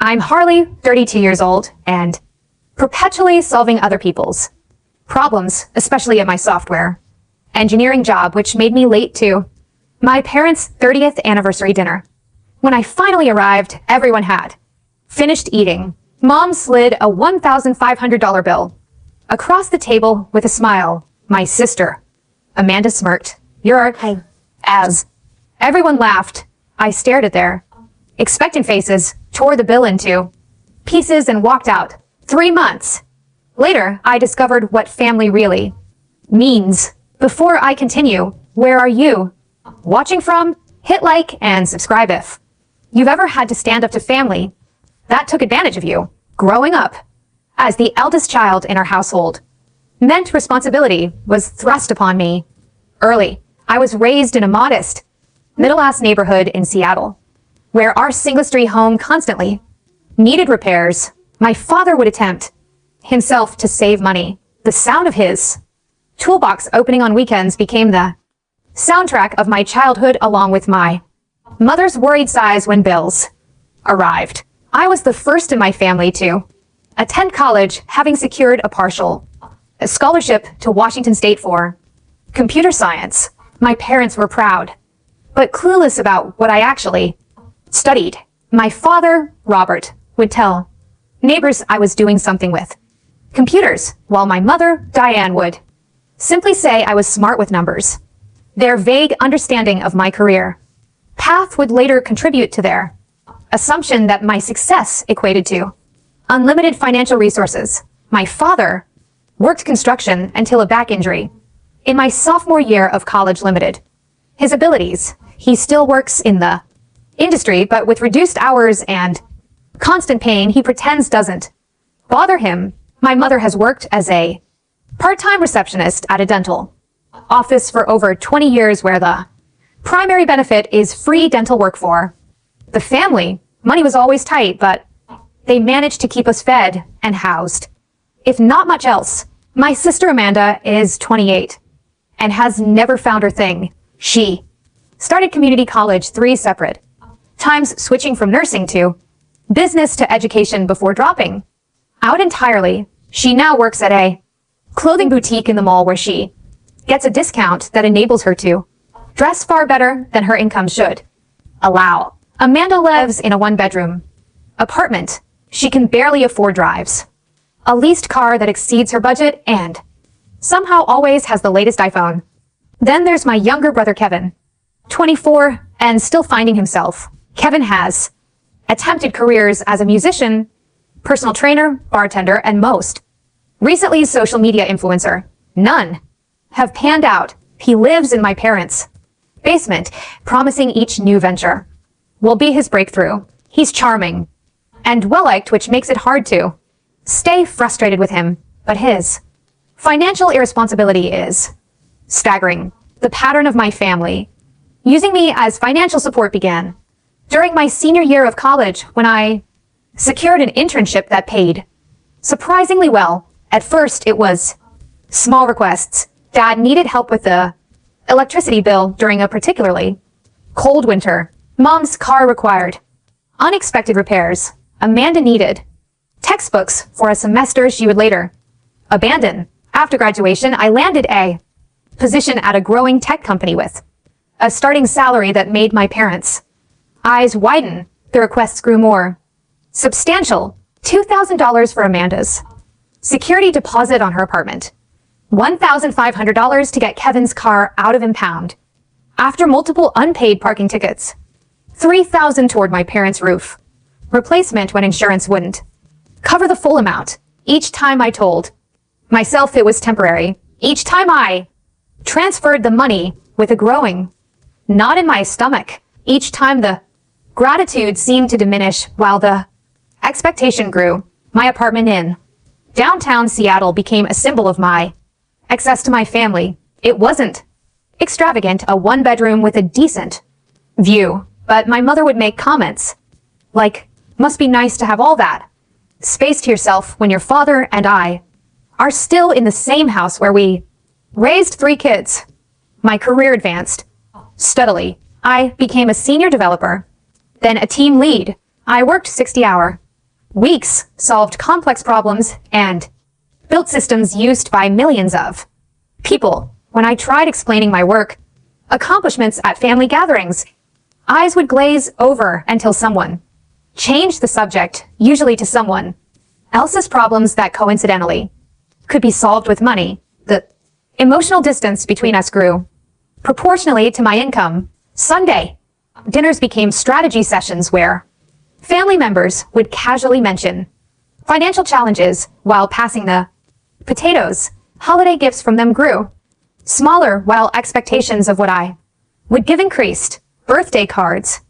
I'm Harley, 32 years old, and perpetually solving other people's problems, especially at my software engineering job, which made me late to my parents' 30th anniversary dinner. When I finally arrived, everyone had finished eating. Mom slid a $1,500 bill across the table with a smile. My sister, Amanda, smirked. You're as everyone laughed. I stared at their expectant faces, tore the bill into pieces, and walked out. 3 months later, I discovered what family really means. Before I continue, where are you watching from? Hit like and subscribe if you've ever had to stand up to family that took advantage of you. Growing up as the eldest child in our household meant responsibility was thrust upon me early. I was raised in a modest, middle-class neighborhood in Seattle, where our single-story home constantly needed repairs. My father would attempt himself to save money. The sound of his toolbox opening on weekends became the soundtrack of my childhood, along with my mother's worried sighs when bills arrived. I was the first in my family to attend college, having secured a partial scholarship to Washington State for computer science. My parents were proud, but clueless about what I actually studied. My father, Robert, would tell neighbors I was doing something with computers, while my mother, Diane, would simply say I was smart with numbers. Their vague understanding of my career path would later contribute to their assumption that my success equated to unlimited financial resources. My father worked construction until a back injury in my sophomore year of college limited his abilities. He still works in the industry, but with reduced hours and constant pain he pretends doesn't bother him. My mother has worked as a part-time receptionist at a dental office for over 20 years, where the primary benefit is free dental work for the family. Money was always tight, but they managed to keep us fed and housed, if not much else. My sister Amanda is 28 and has never found her thing. She started community college 3 separate times, switching from nursing to business to education before dropping out entirely. She now works at a clothing boutique in the mall, where she gets a discount that enables her to dress far better than her income should allow. Amanda lives in a 1-bedroom apartment she can barely afford, drives a leased car that exceeds her budget, and somehow always has the latest iPhone. Then there's my younger brother Kevin, 24 and still finding himself. Kevin has attempted careers as a musician, personal trainer, bartender, and most recently social media influencer. None have panned out. He lives in my parents' basement, promising each new venture will be his breakthrough. He's charming and well-liked, which makes it hard to stay frustrated with him, but his financial irresponsibility is staggering. The pattern of my family using me as financial support began during my senior year of college, when I secured an internship that paid surprisingly well. At first, it was small requests. Dad needed help with the electricity bill during a particularly cold winter. Mom's car required unexpected repairs. Amanda needed textbooks for a semester she would later abandon. After graduation, I landed a position at a growing tech company with a starting salary that made my parents' eyes widen. The requests grew more substantial. $2,000 for Amanda's security deposit on her apartment. $1,500 to get Kevin's car out of impound after multiple unpaid parking tickets. $3,000 toward my parents' roof replacement when insurance wouldn't cover the full amount. Each time I told myself it was temporary. Each time I transferred the money with a growing knot in my stomach. Each time the gratitude seemed to diminish while the expectation grew. My apartment in downtown Seattle became a symbol of my access to my family. It wasn't extravagant, a 1-bedroom with a decent view, but my mother would make comments like, must be nice to have all that space to yourself when your father and I are still in the same house where we raised 3 kids. My career advanced steadily. I became a senior developer, then a team lead. I worked 60-hour Weeks solved complex problems and built systems used by millions of people. When I tried explaining my work, accomplishments at family gatherings, eyes would glaze over until someone changed the subject, usually to someone else's problems that coincidentally could be solved with money. The emotional distance between us grew proportionally to my income. Sunday dinners became strategy sessions where family members would casually mention financial challenges while passing the potatoes. Holiday gifts from them grew smaller while expectations of what I would give increased. Birthday cards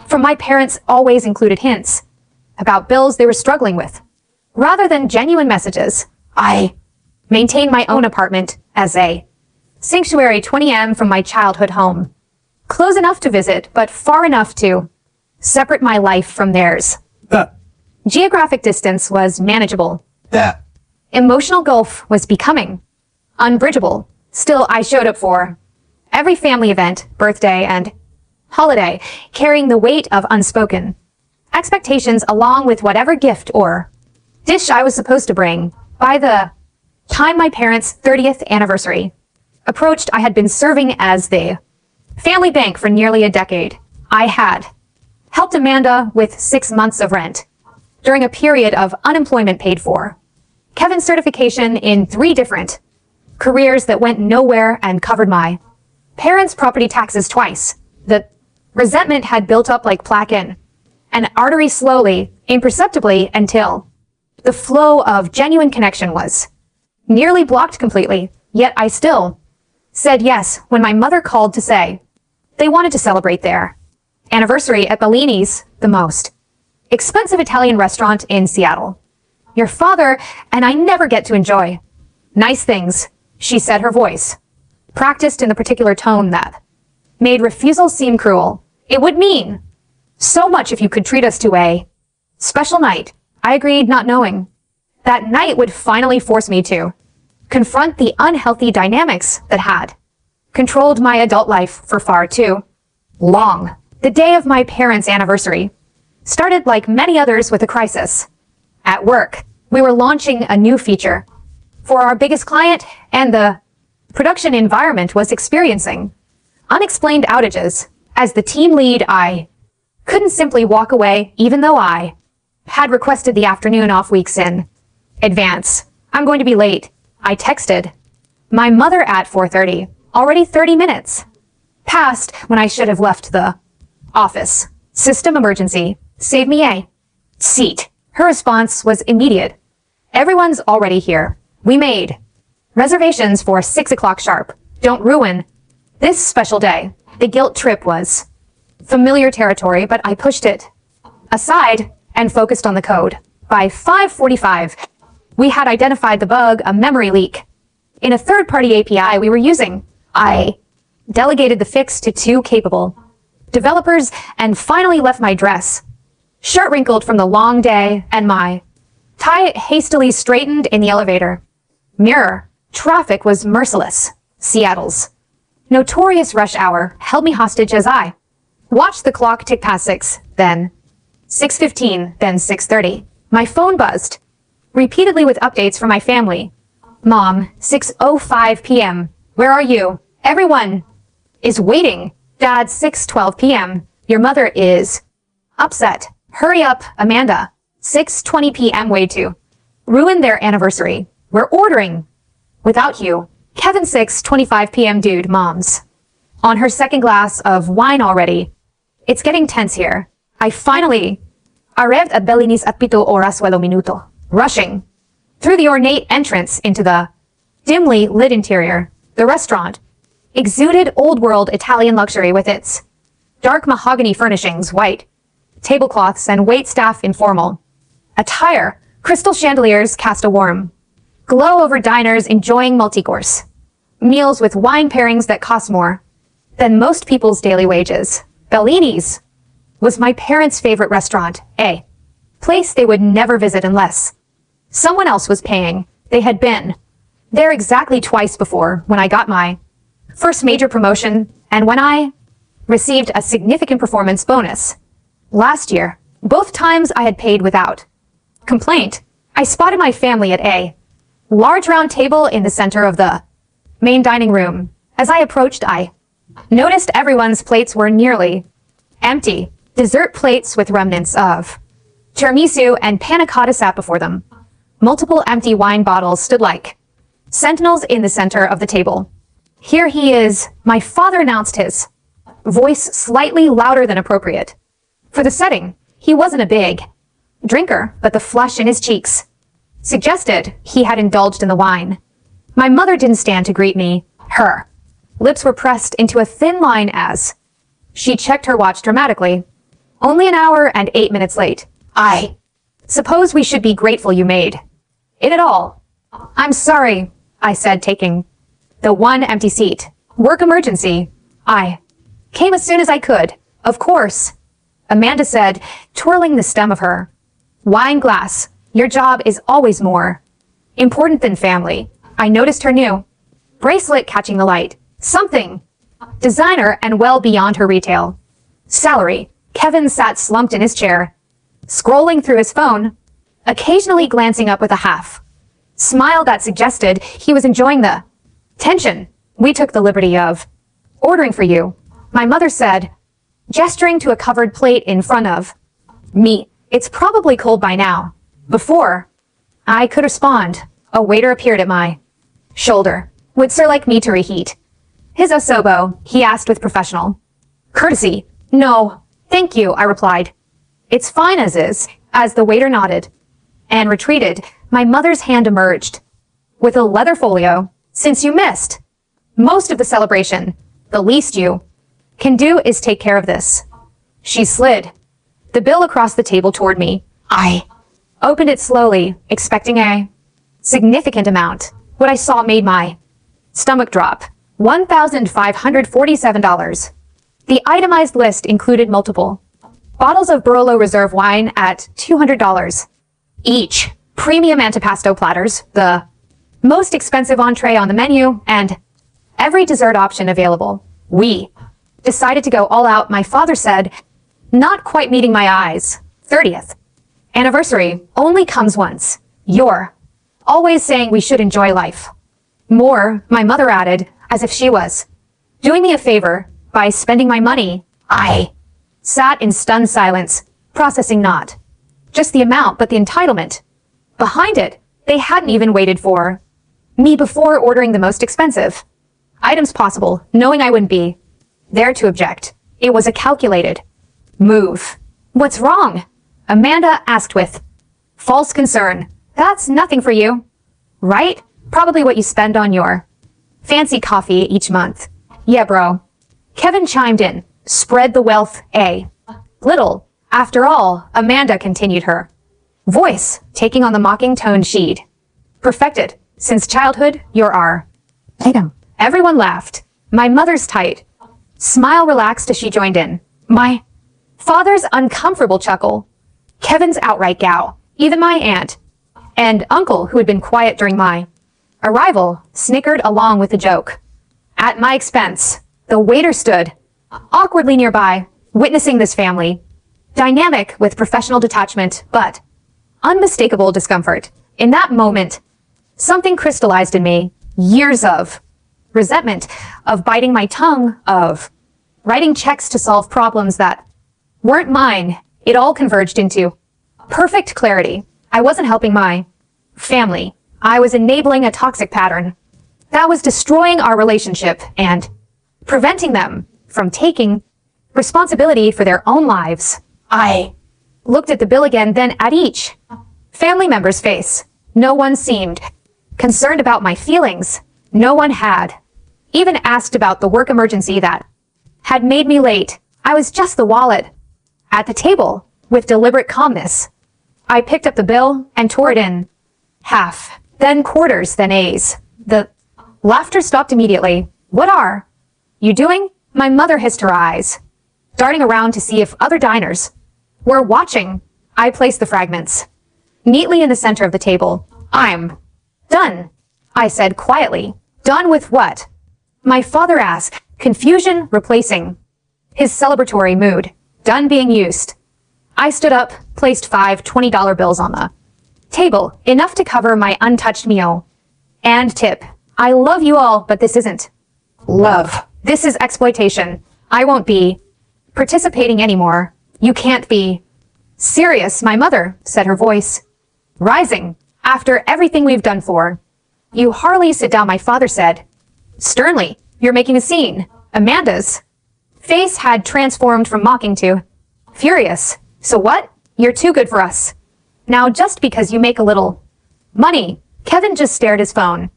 from my parents always included hints about bills they were struggling with. Rather than genuine messages, I maintained my own apartment as a sanctuary 20 m from my childhood home. Close enough to visit, but far enough to separate my life from theirs. Geographic distance was manageable. Emotional gulf was becoming unbridgeable. Still, I showed up for every family event, birthday, and holiday, carrying the weight of unspoken expectations along with whatever gift or dish I was supposed to bring. By the time my parents' 30th anniversary approached, I had been serving as the family bank for nearly a decade. I had helped Amanda with 6 months of rent during a period of unemployment paid for, Kevin's certification in 3 different careers that went nowhere, and covered my parents' property taxes twice. The resentment had built up like plaque in an artery, slowly, imperceptibly, until the flow of genuine connection was nearly blocked completely. Yet I still said yes when my mother called to say they wanted to celebrate their anniversary at Bellini's, the most expensive Italian restaurant in Seattle. Your father and I never get to enjoy nice things, she said, her voice practiced in the particular tone that made refusal seem cruel. It would mean so much if you could treat us to a special night. I agreed, not knowing that night would finally force me to confront the unhealthy dynamics that had controlled my adult life for far too long. The day of my parents' anniversary started like many others with a crisis. At work, we were launching a new feature for our biggest client, and the production environment was experiencing unexplained outages. As the team lead, I couldn't simply walk away, even though I had requested the afternoon off weeks in advance. I'm going to be late, I texted my mother at 4:30, already 30 minutes past when I should have left the office. System emergency. Save me a seat. Her response was immediate. Everyone's already here. We made reservations for 6 o'clock sharp. Don't ruin this special day. The guilt trip was familiar territory, but I pushed it aside and focused on the code. By 5:45, we had identified the bug, a memory leak in a third-party API we were using. I delegated the fix to 2 capable developers and finally left my dress shirt wrinkled from the long day and my tie hastily straightened in the elevator mirror. Traffic was merciless. Seattle's notorious rush hour held me hostage as I watched the clock tick past 6, then 6:15, then 6:30. My phone buzzed repeatedly with updates from my family. Mom, 6:05 p.m. Where are you? Everyone is waiting. Dad, 6:12 p.m. Your mother is upset. Hurry up, Amanda. 6:20 p.m. Way to ruin their anniversary. We're ordering without you. Kevin, 6:25 p.m. Dude, Mom's on her second glass of wine already. It's getting tense here. I finally arrived at Bellini's at 7 oras 8 minuto, rushing through the ornate entrance into the dimly lit interior. The restaurant exuded old-world Italian luxury with its dark mahogany furnishings, white tablecloths, and waitstaff informal attire. Crystal chandeliers cast a warm glow over diners enjoying multi-course meals with wine pairings that cost more than most people's daily wages. Bellini's was my parents' favorite restaurant, a place they would never visit unless someone else was paying. They had been there exactly twice before, when I got my first major promotion and when I received a significant performance bonus last year. Both times I had paid without complaint, I spotted my family at a large round table in the center of the main dining room. As I approached, I noticed everyone's plates were nearly empty. Dessert plates with remnants of tiramisu and panna cotta sat before them. Multiple empty wine bottles stood like sentinels in the center of the table. "Here he is," my father announced, his voice slightly louder than appropriate. For the setting, he wasn't a big drinker, but the flush in his cheeks suggested he had indulged in the wine. My mother didn't stand to greet me. Her lips were pressed into a thin line as she checked her watch dramatically. Only an hour and 8 minutes late. "I suppose we should be grateful you made it at all." "I'm sorry," I said, taking the one empty seat. "Work emergency. I came as soon as I could." "Of course," Amanda said, twirling the stem of her wine glass. "Your job is always more important than family." I noticed her new bracelet catching the light. Something designer and well beyond her retail salary. Kevin sat slumped in his chair, scrolling through his phone, occasionally glancing up with a half smile that suggested he was enjoying the tension. "We took the liberty of ordering for you," my mother said, gesturing to a covered plate in front of me. "It's probably cold by now." Before I could respond, a waiter appeared at my shoulder. "Would sir like me to reheat his osobo?" he asked with professional courtesy. "No, thank you," I replied. "It's fine as is." As the waiter nodded and retreated, my mother's hand emerged with a leather folio. "Since you missed most of the celebration, the least you can do is take care of this." She slid the bill across the table toward me. I opened it slowly, expecting a significant amount. What I saw made my stomach drop. $1,547. The itemized list included multiple bottles of Barolo Reserve wine at $200 each, premium antipasto platters, the most expensive entree on the menu, and every dessert option available. We decided to go all out, my father said, not quite meeting my eyes. 30th anniversary only comes once. You're always saying we should enjoy life more, my mother added, as if she was doing me a favor by spending my money. I sat in stunned silence, processing not just the amount, but the entitlement behind it. They hadn't even waited for me before ordering the most expensive items possible, knowing I wouldn't be there to object. It was a calculated move. "What's wrong?" Amanda asked with false concern. "That's nothing for you, right? Probably what you spend on your fancy coffee each month." "Yeah, bro." Kevin chimed in. "Spread the wealth a little. After all," Amanda continued, her voice taking on the mocking tone she'd perfected since childhood. "You're our item." Everyone laughed. My mother's tight smile relaxed as she joined in. My father's uncomfortable chuckle. Kevin's outright gow. Even my aunt and uncle, who had been quiet during my arrival, snickered along with the joke. At my expense, the waiter stood awkwardly nearby, witnessing this family dynamic with professional detachment, but unmistakable discomfort. In that moment, something crystallized in me. Years of resentment, of biting my tongue, of writing checks to solve problems that weren't mine. It all converged into perfect clarity. I wasn't helping my family. I was enabling a toxic pattern that was destroying our relationship and preventing them from taking responsibility for their own lives. I looked at the bill again, then at each family member's face. No one seemed concerned about my feelings. No one had even asked about the work emergency that had made me late. I was just the wallet at the table with deliberate calmness. I picked up the bill and tore it in half, then quarters, then A's. The laughter stopped immediately. "What are you doing?" My mother hissed her eyes, darting around to see if other diners were watching. I placed the fragments neatly in the center of the table. "I'm done," I said quietly. "Done with what?" my father asked, confusion replacing his celebratory mood. "Done being used." I stood up, placed 5 $20 bills on the Table, enough to cover my untouched meal. And tip, I love you all, but this isn't love. This is exploitation. I won't be participating anymore. You can't be serious, my mother, said her voice, rising. After everything we've done for you, Harley, sit down, my father said. Sternly, you're making a scene. Amanda's face had transformed from mocking to furious. So what? You're too good for us. Now, just because you make a little money. Kevin just stared at his phone,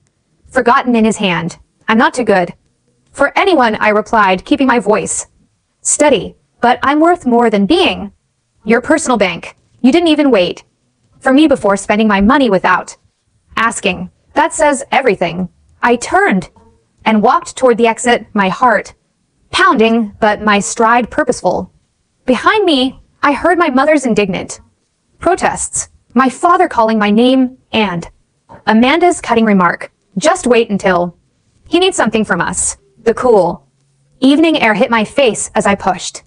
forgotten in his hand. I'm not too good for anyone, I replied, keeping my voice steady. But I'm worth more than being your personal bank. You didn't even wait for me before spending my money without asking. That says everything. I turned and walked toward the exit, my heart pounding, but my stride purposeful. Behind me, I heard my mother's indignant protests, my father calling my name, and Amanda's cutting remark. Just wait until he needs something from us. The cool evening air hit my face as I pushed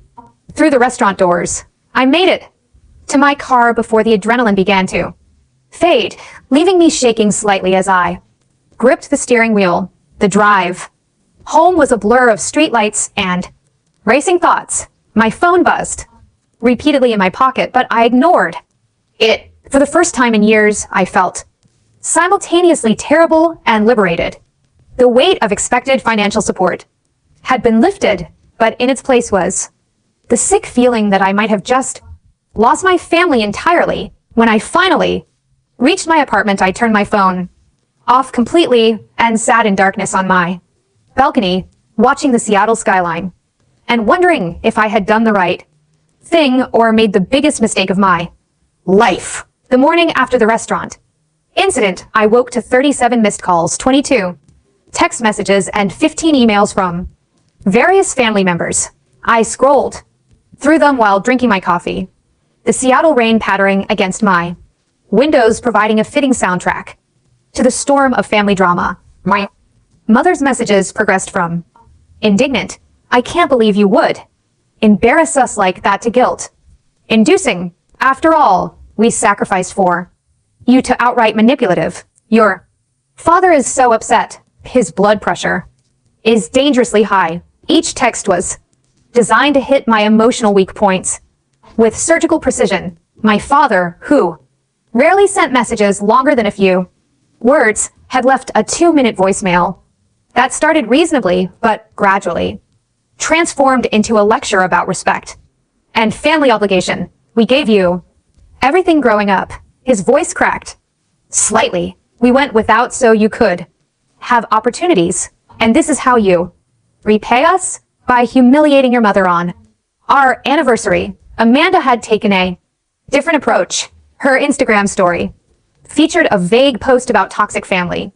through the restaurant doors. I made it to my car before the adrenaline began to fade, leaving me shaking slightly as I gripped the steering wheel. The drive home was a blur of streetlights and racing thoughts. My phone buzzed repeatedly in my pocket, but I ignored it. For the first time in years, I felt simultaneously terrible and liberated. The weight of expected financial support had been lifted, but in its place was the sick feeling that I might have just lost my family entirely. When I finally reached my apartment, I turned my phone off completely and sat in darkness on my balcony, watching the Seattle skyline and wondering if I had done the right thing or made the biggest mistake of my life. The morning after the restaurant incident, I woke to 37 missed calls, 22 text messages, and 15 emails from various family members. I scrolled through them while drinking my coffee, the Seattle rain pattering against my windows providing a fitting soundtrack to the storm of family drama. My mother's messages progressed from indignant, I can't believe you would embarrass us like that, to guilt inducing, after all we sacrificed for you, to outright manipulative. Your father is so upset. His blood pressure is dangerously high. Each text was designed to hit my emotional weak points with surgical precision. My father, who rarely sent messages longer than a few words, had left a 2-minute voicemail that started reasonably, but gradually transformed into a lecture about respect and family obligation. We gave you everything growing up. His voice cracked slightly. We went without so you could have opportunities. And this is how you repay us, by humiliating your mother on our anniversary. Amanda had taken a different approach. Her Instagram story featured a vague post about toxic family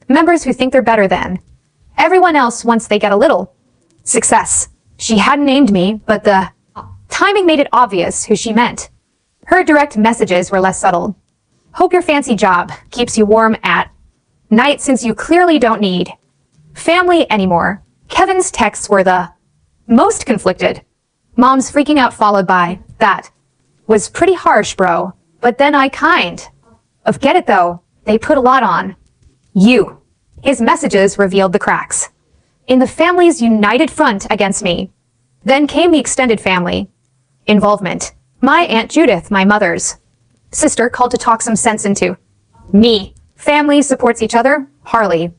members who think they're better than everyone else once they get a little success. She hadn't named me, but the timing made it obvious who she meant. Her direct messages were less subtle. Hope your fancy job keeps you warm at night, since you clearly don't need family anymore. Kevin's texts were the most conflicted. Mom's freaking out, followed by, that was pretty harsh, bro. But then I kind of get it though. They put a lot on you. His messages revealed the cracks in the family's united front against me. Then came the extended family involvement. My Aunt Judith, my mother's sister, called to talk some sense into me. Family supports each other, Harley,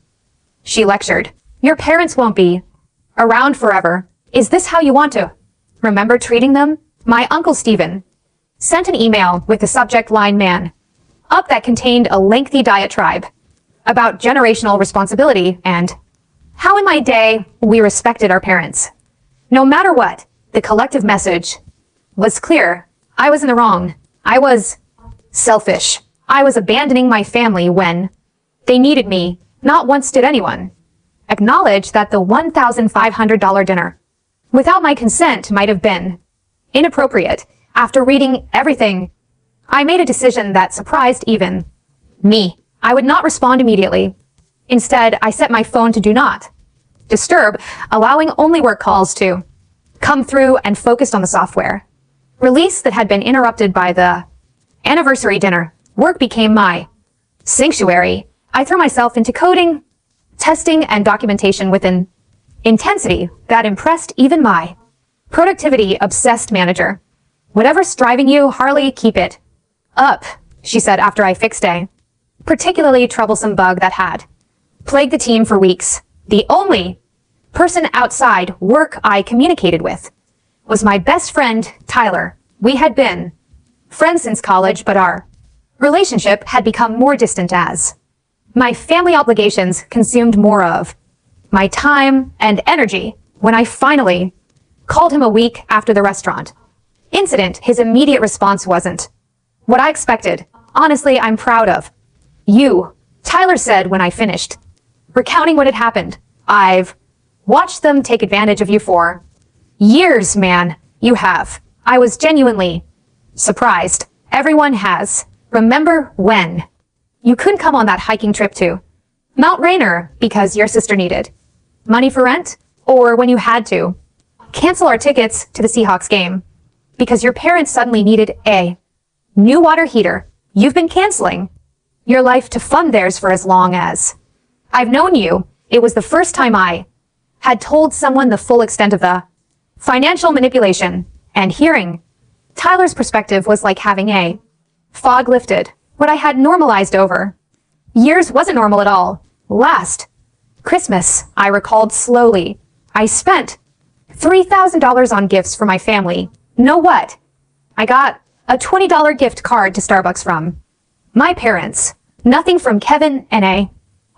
she lectured. Your parents won't be around forever. Is this how you want to remember treating them? My Uncle Stephen sent an email with the subject line "man up" that contained a lengthy diatribe about generational responsibility and how in my day we respected our parents. No matter what, the collective message was clear. I was in the wrong. I was selfish. I was abandoning my family when they needed me. Not once did anyone acknowledge that the $1,500 dinner without my consent might have been inappropriate. After reading everything, I made a decision that surprised even me. I would not respond immediately. Instead, I set my phone to do not disturb, allowing only work calls to come through, and focused on the software release that had been interrupted by the anniversary dinner. Work became my sanctuary. I threw myself into coding, testing, and documentation with an intensity that impressed even my productivity-obsessed manager. Whatever's driving you, Harley, keep it up, she said after I fixed a particularly troublesome bug that had plagued the team for weeks. The only person outside work I communicated with was my best friend, Tyler. We had been friends since college, but our relationship had become more distant as my family obligations consumed more of my time and energy. When I finally called him a week after the restaurant incident, his immediate response wasn't what I expected. Honestly, I'm proud of you, Tyler said when I finished recounting what had happened. I've watched them take advantage of you for years, man. You have. I was genuinely surprised. Everyone has. Remember when you couldn't come on that hiking trip to Mount Rainier because your sister needed money for rent? Or when you had to cancel our tickets to the Seahawks game because your parents suddenly needed a new water heater? You've been canceling your life to fund theirs for as long as I've known you. It was the first time I had told someone the full extent of the financial manipulation, and hearing Tyler's perspective was like having a fog lifted. What I had normalized over years wasn't normal at all. Last Christmas, I recalled slowly, I spent $3,000 on gifts for my family. Know what? I got a $20 gift card to Starbucks from my parents. Nothing from Kevin and a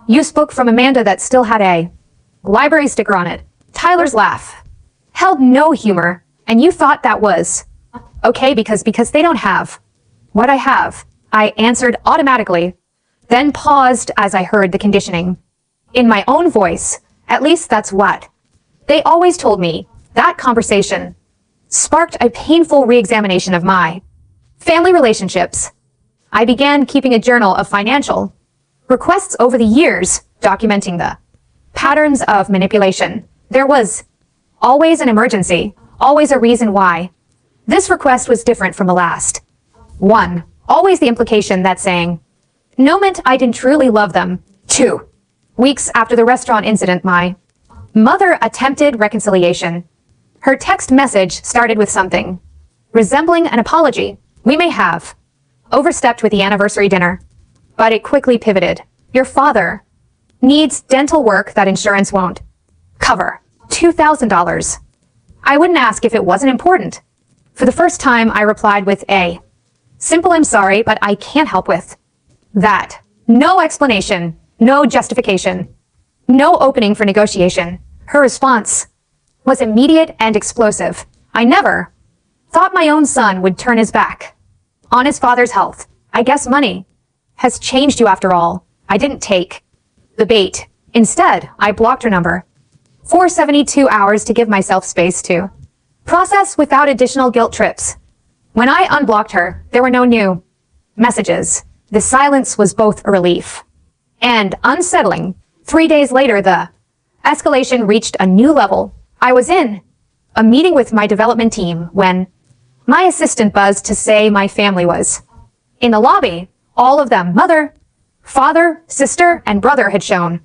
used book from Amanda that still had a library sticker on it. Tyler's laugh held no humor, and you thought that was okay because they don't have what I have. I answered automatically, then paused as I heard the conditioning in my own voice. At least that's what they always told me. That conversation sparked a painful re-examination of my family relationships. I began keeping a journal of financial requests over the years, documenting the patterns of manipulation. There was always an emergency, always a reason why this request was different from the last one. Always the implication that saying no meant I didn't truly love them. 2 weeks after the restaurant incident, my mother attempted reconciliation. Her text message started with something resembling an apology. We may have overstepped with the anniversary dinner, but it quickly pivoted. Your father needs dental work that insurance won't cover. $2,000. I wouldn't ask if it wasn't important. For the first time, I replied with a simple I'm sorry, but I can't help with that. No explanation, no justification, no opening for negotiation. Her response was immediate and explosive. I never thought my own son would turn his back on his father's health. I guess money has changed you after all. I didn't take the bait. Instead, I blocked her number for 72 hours to give myself space to process without additional guilt trips. When I unblocked her, there were no new messages. The silence was both a relief and unsettling. 3 days later, the escalation reached a new level. I was in a meeting with my development team when my assistant buzzed to say my family was in the lobby. All of them, mother, father, sister, and brother, had shown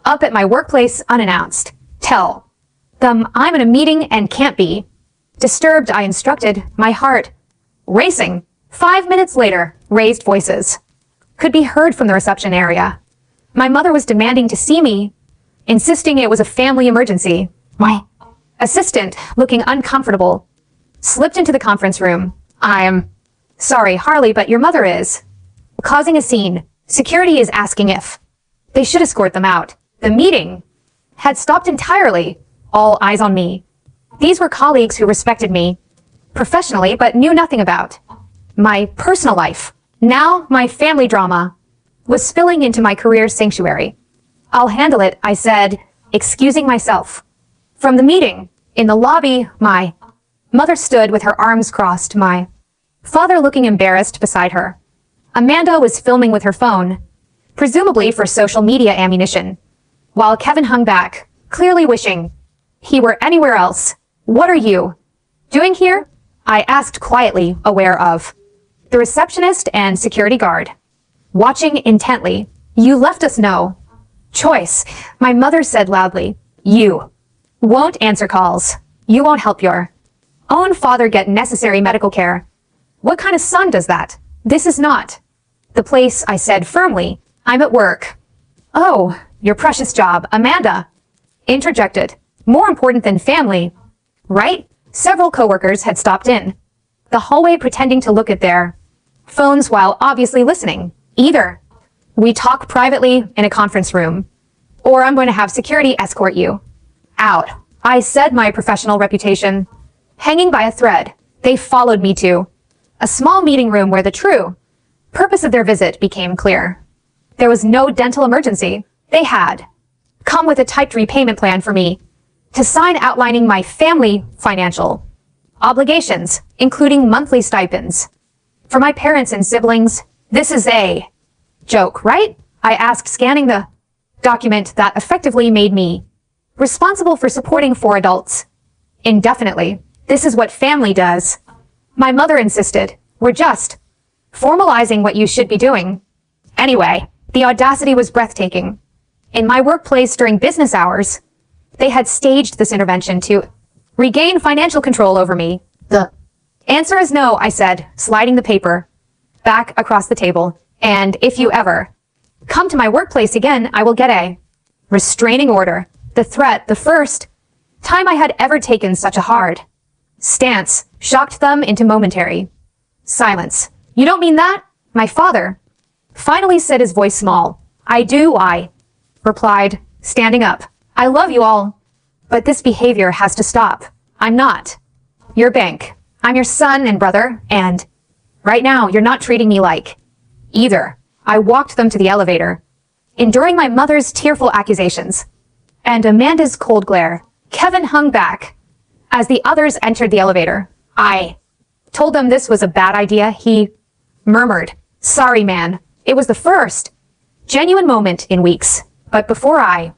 up at my workplace unannounced. Tell them I'm in a meeting and can't be disturbed, I instructed, my heart racing. 5 minutes later, raised voices could be heard from the reception area. My mother was demanding to see me, insisting it was a family emergency. My assistant, looking uncomfortable, slipped into the conference room. I'm sorry, Harley, but your mother is causing a scene. Security is asking if they should escort them out. The meeting had stopped entirely. All eyes on me. These were colleagues who respected me professionally, but knew nothing about my personal life. Now my family drama was spilling into my career sanctuary. I'll handle it, I said, excusing myself from the meeting. In the lobby, my mother stood with her arms crossed, my father looking embarrassed beside her. Amanda was filming with her phone, presumably for social media ammunition, while Kevin hung back, clearly wishing he were anywhere else. What are you doing here? I asked quietly, aware of the receptionist and security guard. Watching intently, you left us no choice, my mother said loudly. You won't answer calls. You won't help your own father get necessary medical care. What kind of son does that? This is not the place, I said firmly. I'm at work. Oh, your precious job, Amanda interjected. More important than family, right? Several coworkers had stopped in the hallway pretending to look at their phones while obviously listening. Either we talk privately in a conference room, or I'm going to have security escort you out. I said, my professional reputation hanging by a thread. They followed me to a small meeting room where the true purpose of their visit became clear. There was no dental emergency. They had come with a typed repayment plan for me to sign outlining my family financial obligations, including monthly stipends. For my parents and siblings, this is a joke, right? I asked, scanning the document that effectively made me responsible for supporting 4 adults indefinitely. This is what family does. My mother insisted. We're just formalizing what you should be doing. Anyway, the audacity was breathtaking. In my workplace during business hours, they had staged this intervention to regain financial control over me. The answer is no, I said, sliding the paper back across the table. And if you ever come to my workplace again, I will get a restraining order. The threat, the first time I had ever taken such a hard stance, shocked them into momentary silence. You don't mean that? My father finally said, his voice small. I do, I replied, standing up. I love you all, but this behavior has to stop. I'm not your bank. I'm your son and brother, and right now you're not treating me like either. I walked them to the elevator, enduring my mother's tearful accusations and Amanda's cold glare. Kevin hung back as the others entered the elevator. I told them this was a bad idea, he murmured. Sorry, man. It was the first genuine moment in weeks. But before I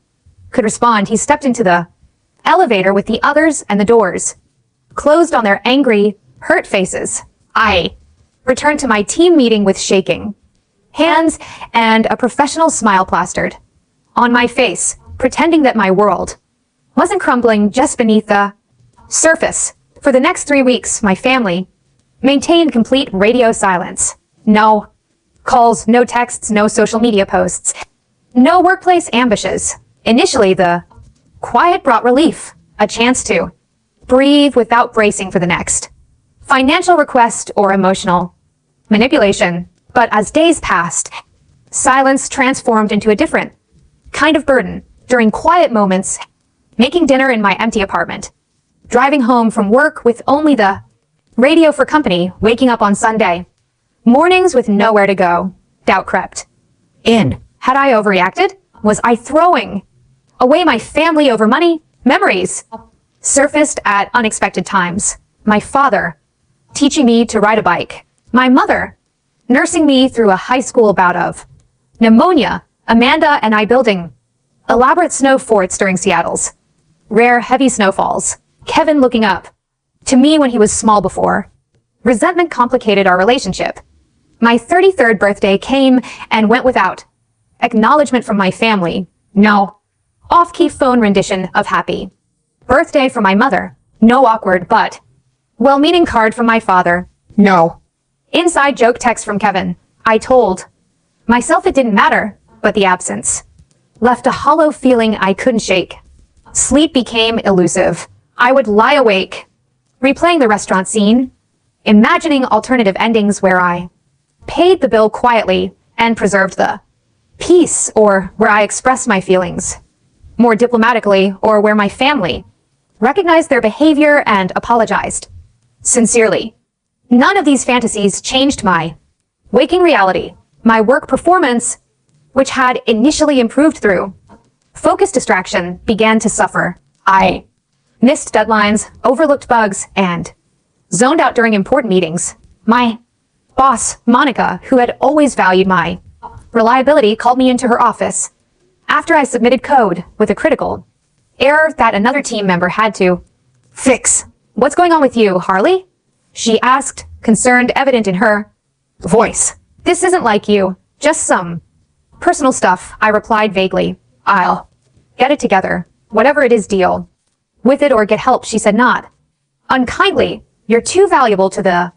could respond, he stepped into the elevator with the others, and the doors closed on their angry, hurt faces. I returned to my team meeting with shaking hands and a professional smile plastered on my face, pretending that my world wasn't crumbling just beneath the surface. For the next 3 weeks, my family maintained complete radio silence. No calls, no texts, no social media posts, no workplace ambushes. Initially, the quiet brought relief, a chance to breathe without bracing for the next financial request or emotional manipulation. But as days passed, silence transformed into a different kind of burden. During quiet moments, making dinner in my empty apartment, driving home from work with only the radio for company, waking up on Sunday mornings with nowhere to go, doubt crept in. Had I overreacted? Was I throwing away my family over money? Memories surfaced at unexpected times. My father teaching me to ride a bike. My mother nursing me through a high school bout of pneumonia. Amanda and I building elaborate snow forts during Seattle's rare heavy snowfalls. Kevin looking up to me when he was small before. Resentment complicated our relationship. My 33rd birthday came and went without acknowledgement from my family. No off-key phone rendition of happy birthday from my mother. No awkward but well-meaning card from my father. No inside joke text from Kevin. I told myself it didn't matter, but the absence left a hollow feeling I couldn't shake. Sleep became elusive. I would lie awake, replaying the restaurant scene, imagining alternative endings where I paid the bill quietly and preserved the peace, or where I expressed my feelings more diplomatically, or where my family recognized their behavior and apologized sincerely. None of these fantasies changed my waking reality. My work performance, which had initially improved through focus distraction, began to suffer. I missed deadlines, overlooked bugs, and zoned out during important meetings. My boss, Monica, who had always valued my reliability, called me into her office after I submitted code with a critical error that another team member had to fix. What's going on with you, Harley? She asked, concern evident in her voice. This isn't like you. Just some personal stuff, I replied vaguely. I'll get it together. Whatever it is, deal with it or get help, she said not. Unkindly, you're too valuable to the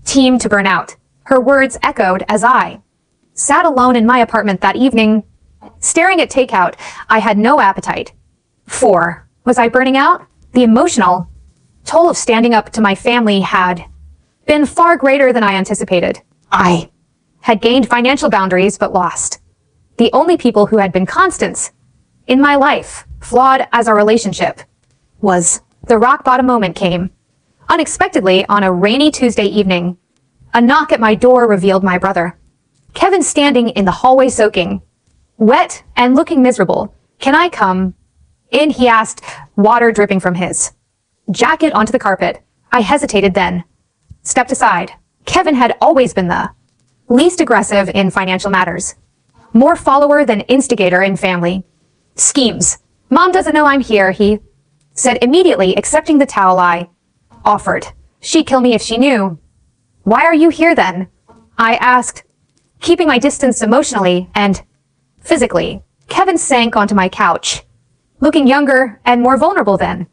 team to burn out. Her words echoed as I sat alone in my apartment that evening, staring at takeout I had no appetite for. Was I burning out? The emotional toll of standing up to my family had been far greater than I anticipated. I had gained financial boundaries but lost the only people who had been constants in my life. Flawed as our relationship was, the rock bottom moment came unexpectedly on a rainy Tuesday evening. A knock at my door revealed my brother, Kevin, standing in the hallway soaking wet and looking miserable. Can I come in? He asked, water dripping from his jacket onto the carpet. I hesitated, then stepped aside. Kevin had always been the least aggressive in financial matters, more follower than instigator in family schemes. Mom doesn't know I'm here, he said, immediately accepting the towel I offered. She'd kill me if she knew. Why are you here then? I asked, keeping my distance emotionally and physically. Kevin sank onto my couch, looking younger and more vulnerable than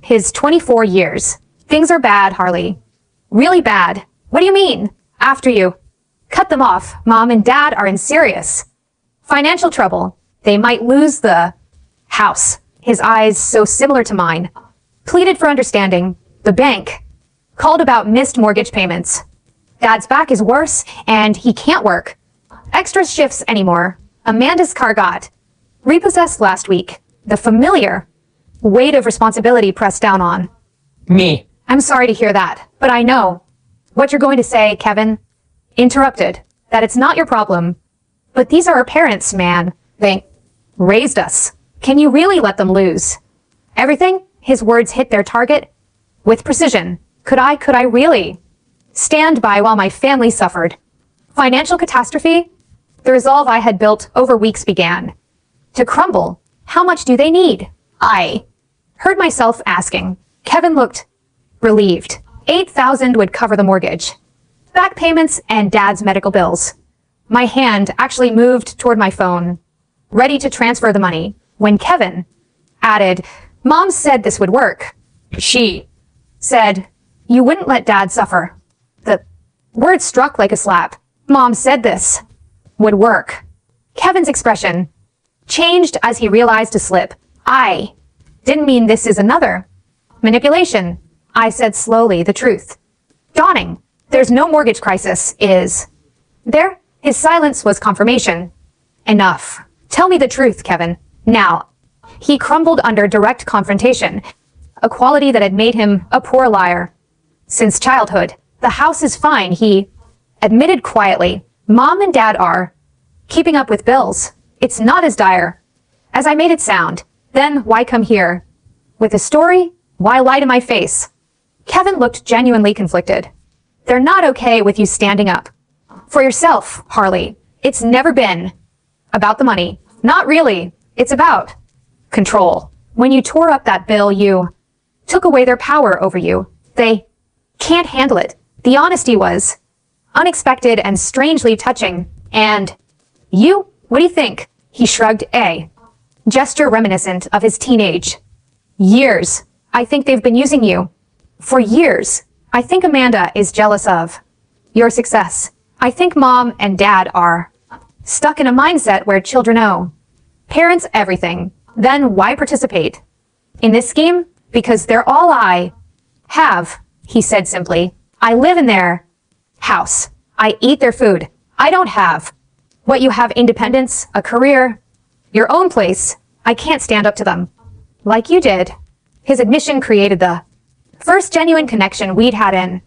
his 24 years. Things are bad, Harley. Really bad. What do you mean? After you cut them off, Mom and Dad are in serious financial trouble. They might lose the house. His eyes, so similar to mine, pleaded for understanding. The bank called about missed mortgage payments. Dad's back is worse and he can't work extra shifts anymore. Amanda's car got repossessed last week. The familiar weight of responsibility pressed down on me. I'm sorry to hear that, but I know what you're going to say. Kevin interrupted, that it's not your problem. But these are our parents, man. They raised us. Can you really let them lose everything? His words hit their target with precision. Could I really stand by while my family suffered financial catastrophe? The resolve I had built over weeks began to crumble. How much do they need? I heard myself asking. Kevin looked relieved. $8,000 would cover the mortgage, back payments, and Dad's medical bills. My hand actually moved toward my phone, ready to transfer the money, when Kevin added, Mom said this would work. She said, you wouldn't let Dad suffer. The word struck like a slap. Mom said this would work. Kevin's expression changed as he realized a slip. I didn't mean this is another manipulation. I said slowly, the truth dawning. There's no mortgage crisis, is there? His silence was confirmation. Enough. Tell me the truth, Kevin. Now. He crumbled under direct confrontation, a quality that had made him a poor liar since childhood. The house is fine, he admitted quietly. Mom and Dad are keeping up with bills. It's not as dire as I made it sound. Then why come here with a story? Why lie to my face? Kevin looked genuinely conflicted. They're not okay with you standing up for yourself, Harley. It's never been about the money. Not really. It's about control. When you tore up that bill, you took away their power over you. They can't handle it. The honesty was unexpected and strangely touching. And you? What do you think? He shrugged, a gesture reminiscent of his teenage years. I think they've been using you for years. I think Amanda is jealous of your success. I think Mom and Dad are stuck in a mindset where children owe parents everything. Then why participate in this scheme? Because they're all I have, he said simply. I live in their house. I eat their food. I don't have what you have: independence, a career, your own place. I can't stand up to them like you did. His admission created the first genuine connection we'd had in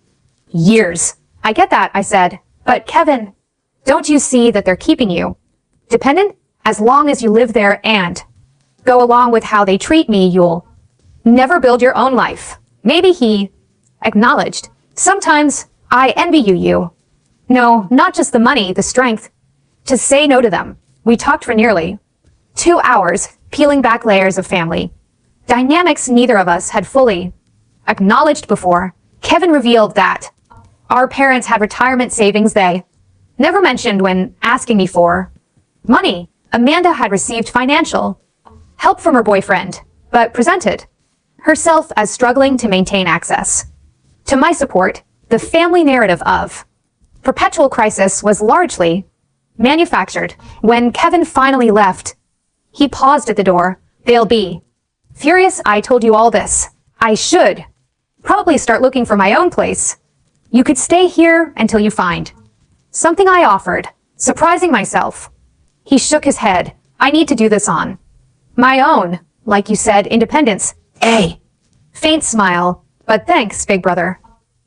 years. I get that, I said. But Kevin, don't you see that they're keeping you dependent? As long as you live there and go along with how they treat me, you'll never build your own life. Maybe, he acknowledged. Sometimes I envy you. No, not just the money, the strength to say no to them. We talked for nearly 2 hours, peeling back layers of family dynamics neither of us had fully acknowledged before. Kevin revealed that our parents had retirement savings they never mentioned when asking me for money. Amanda had received financial help from her boyfriend, but presented herself as struggling to maintain access to my support. The family narrative of perpetual crisis was largely manufactured. When Kevin finally left, he paused at the door. They'll be furious I told you all this. I should probably start looking for my own place. You could stay here until you find something, I offered, surprising myself. He shook his head. I need to do this on my own. Like you said, independence. A faint smile. But thanks, big brother.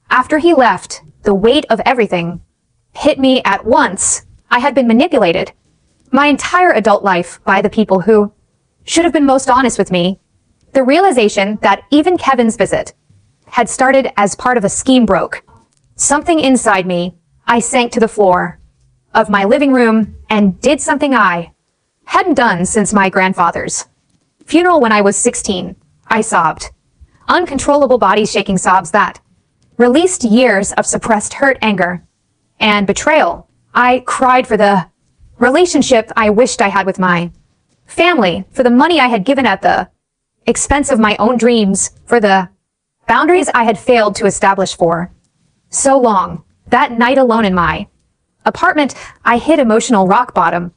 After he left, the weight of everything hit me at once. I had been manipulated my entire adult life by the people who should have been most honest with me. The realization that even Kevin's visit had started as part of a scheme broke something inside me. I sank to the floor of my living room and did something I hadn't done since my grandfather's funeral when I was 16. I sobbed. Uncontrollable body-shaking sobs that released years of suppressed hurt, anger, and betrayal. I cried for the relationship I wished I had with my family, for the money I had given at the expense of my own dreams, for the boundaries I had failed to establish for so long. That night alone in my apartment, I hit emotional rock bottom.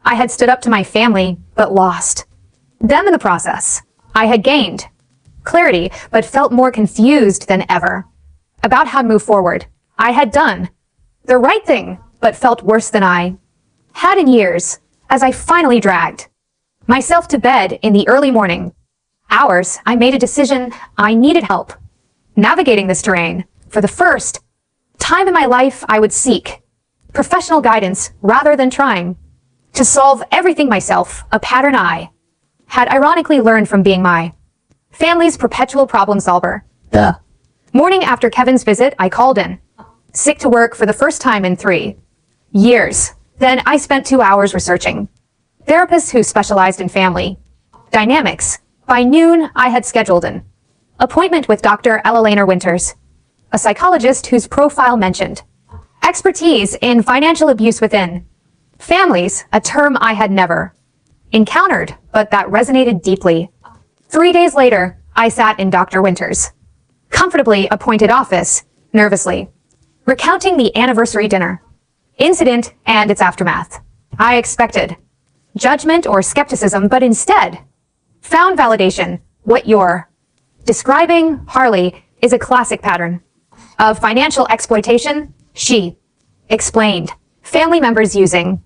I had stood up to my family, but lost them in the process. I had gained clarity, but felt more confused than ever about how to move forward. I had done the right thing, but felt worse than I had in years. As I finally dragged myself to bed in the early morning hours, I made a decision. I needed help navigating this terrain. For the first time in my life, I would seek professional guidance rather than trying to solve everything myself, a pattern I had ironically learned from being my family's perpetual problem solver. The morning after Kevin's visit, I called in sick to work for the first time in 3 years. Then I spent 2 hours researching therapists who specialized in family dynamics. By noon, I had scheduled an appointment with Dr. Elena Winters, a psychologist whose profile mentioned expertise in financial abuse within families, a term I had never encountered, but that resonated deeply. 3 days later, I sat in Dr. Winters' comfortably appointed office, nervously recounting the anniversary dinner incident and its aftermath. I expected judgment or skepticism, but instead found validation. What you're describing, Harley, is a classic pattern of financial exploitation, she explained. Family members using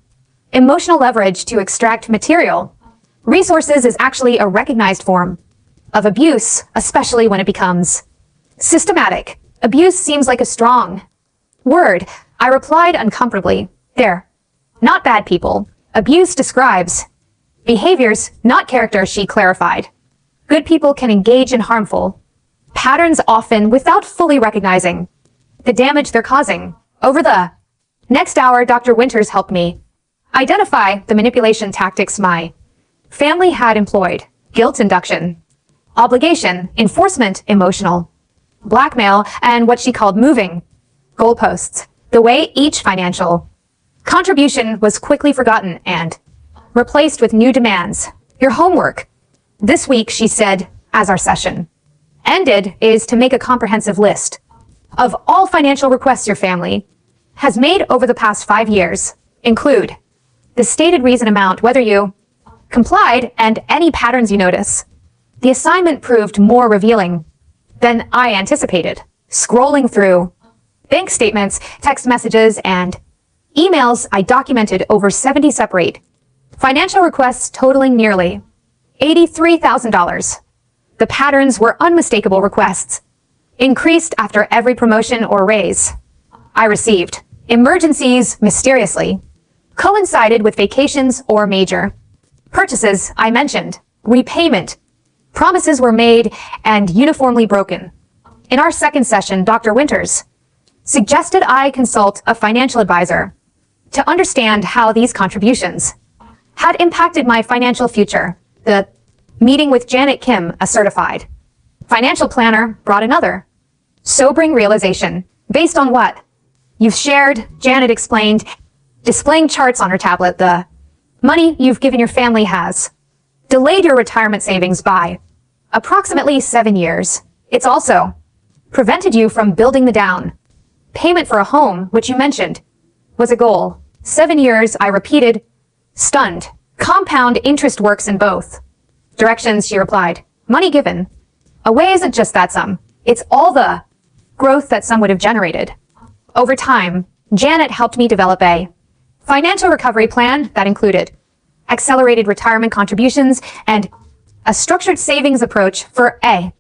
emotional leverage to extract material resources is actually a recognized form of abuse, especially when it becomes systematic. Abuse seems like a strong word. I replied uncomfortably. They're not bad people. Abuse describes behaviors, not character, she clarified. Good people can engage in harmful patterns often without fully recognizing the damage they're causing. Over the next hour, Dr. Winters helped me identify the manipulation tactics my family had employed: guilt induction, obligation, enforcement, emotional blackmail, and what she called moving goalposts. The way each financial contribution was quickly forgotten and replaced with new demands. Your homework this week, she said, as our session ended, is to make a comprehensive list of all financial requests your family has made over the past 5 years. Include the stated reason amount, whether you complied, and any patterns you notice. The assignment proved more revealing than I anticipated. Scrolling through bank statements, text messages, and emails, I documented over 70 separate financial requests totaling nearly $83,000. The patterns were unmistakable. Requests increased after every promotion or raise I received. Emergencies mysteriously coincided with vacations or major purchases I mentioned. Repayment promises were made and uniformly broken. In our second session, Dr. Winters suggested I consult a financial advisor to understand how these contributions had impacted my financial future. The meeting with Janet Kim, a certified financial planner, brought another sobering realization. Based on what you've shared, Janet explained, displaying charts on her tablet. The money you've given your family has delayed your retirement savings by approximately 7 years. It's also prevented you from building the down payment for a home, which you mentioned was a goal. 7 years, I repeated, stunned. Compound interest works in both directions, she replied. Money given away isn't just that sum. It's all the growth that some would have generated. Over time, Janet helped me develop a financial recovery plan that included accelerated retirement contributions and a structured savings approach for a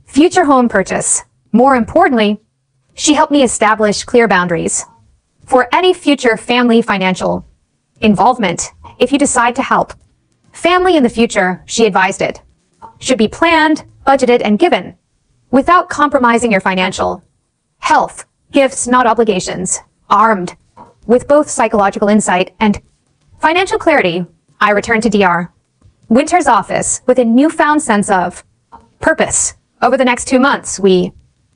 future home purchase. More importantly, she helped me establish clear boundaries for any future family financial involvement. If you decide to help family in the future, she advised, it should be planned, budgeted, and given without compromising your financial health. Gifts, not obligations. Armed with both psychological insight and financial clarity, I returned to Dr. Winter's office with a newfound sense of purpose. Over the next 2 months, we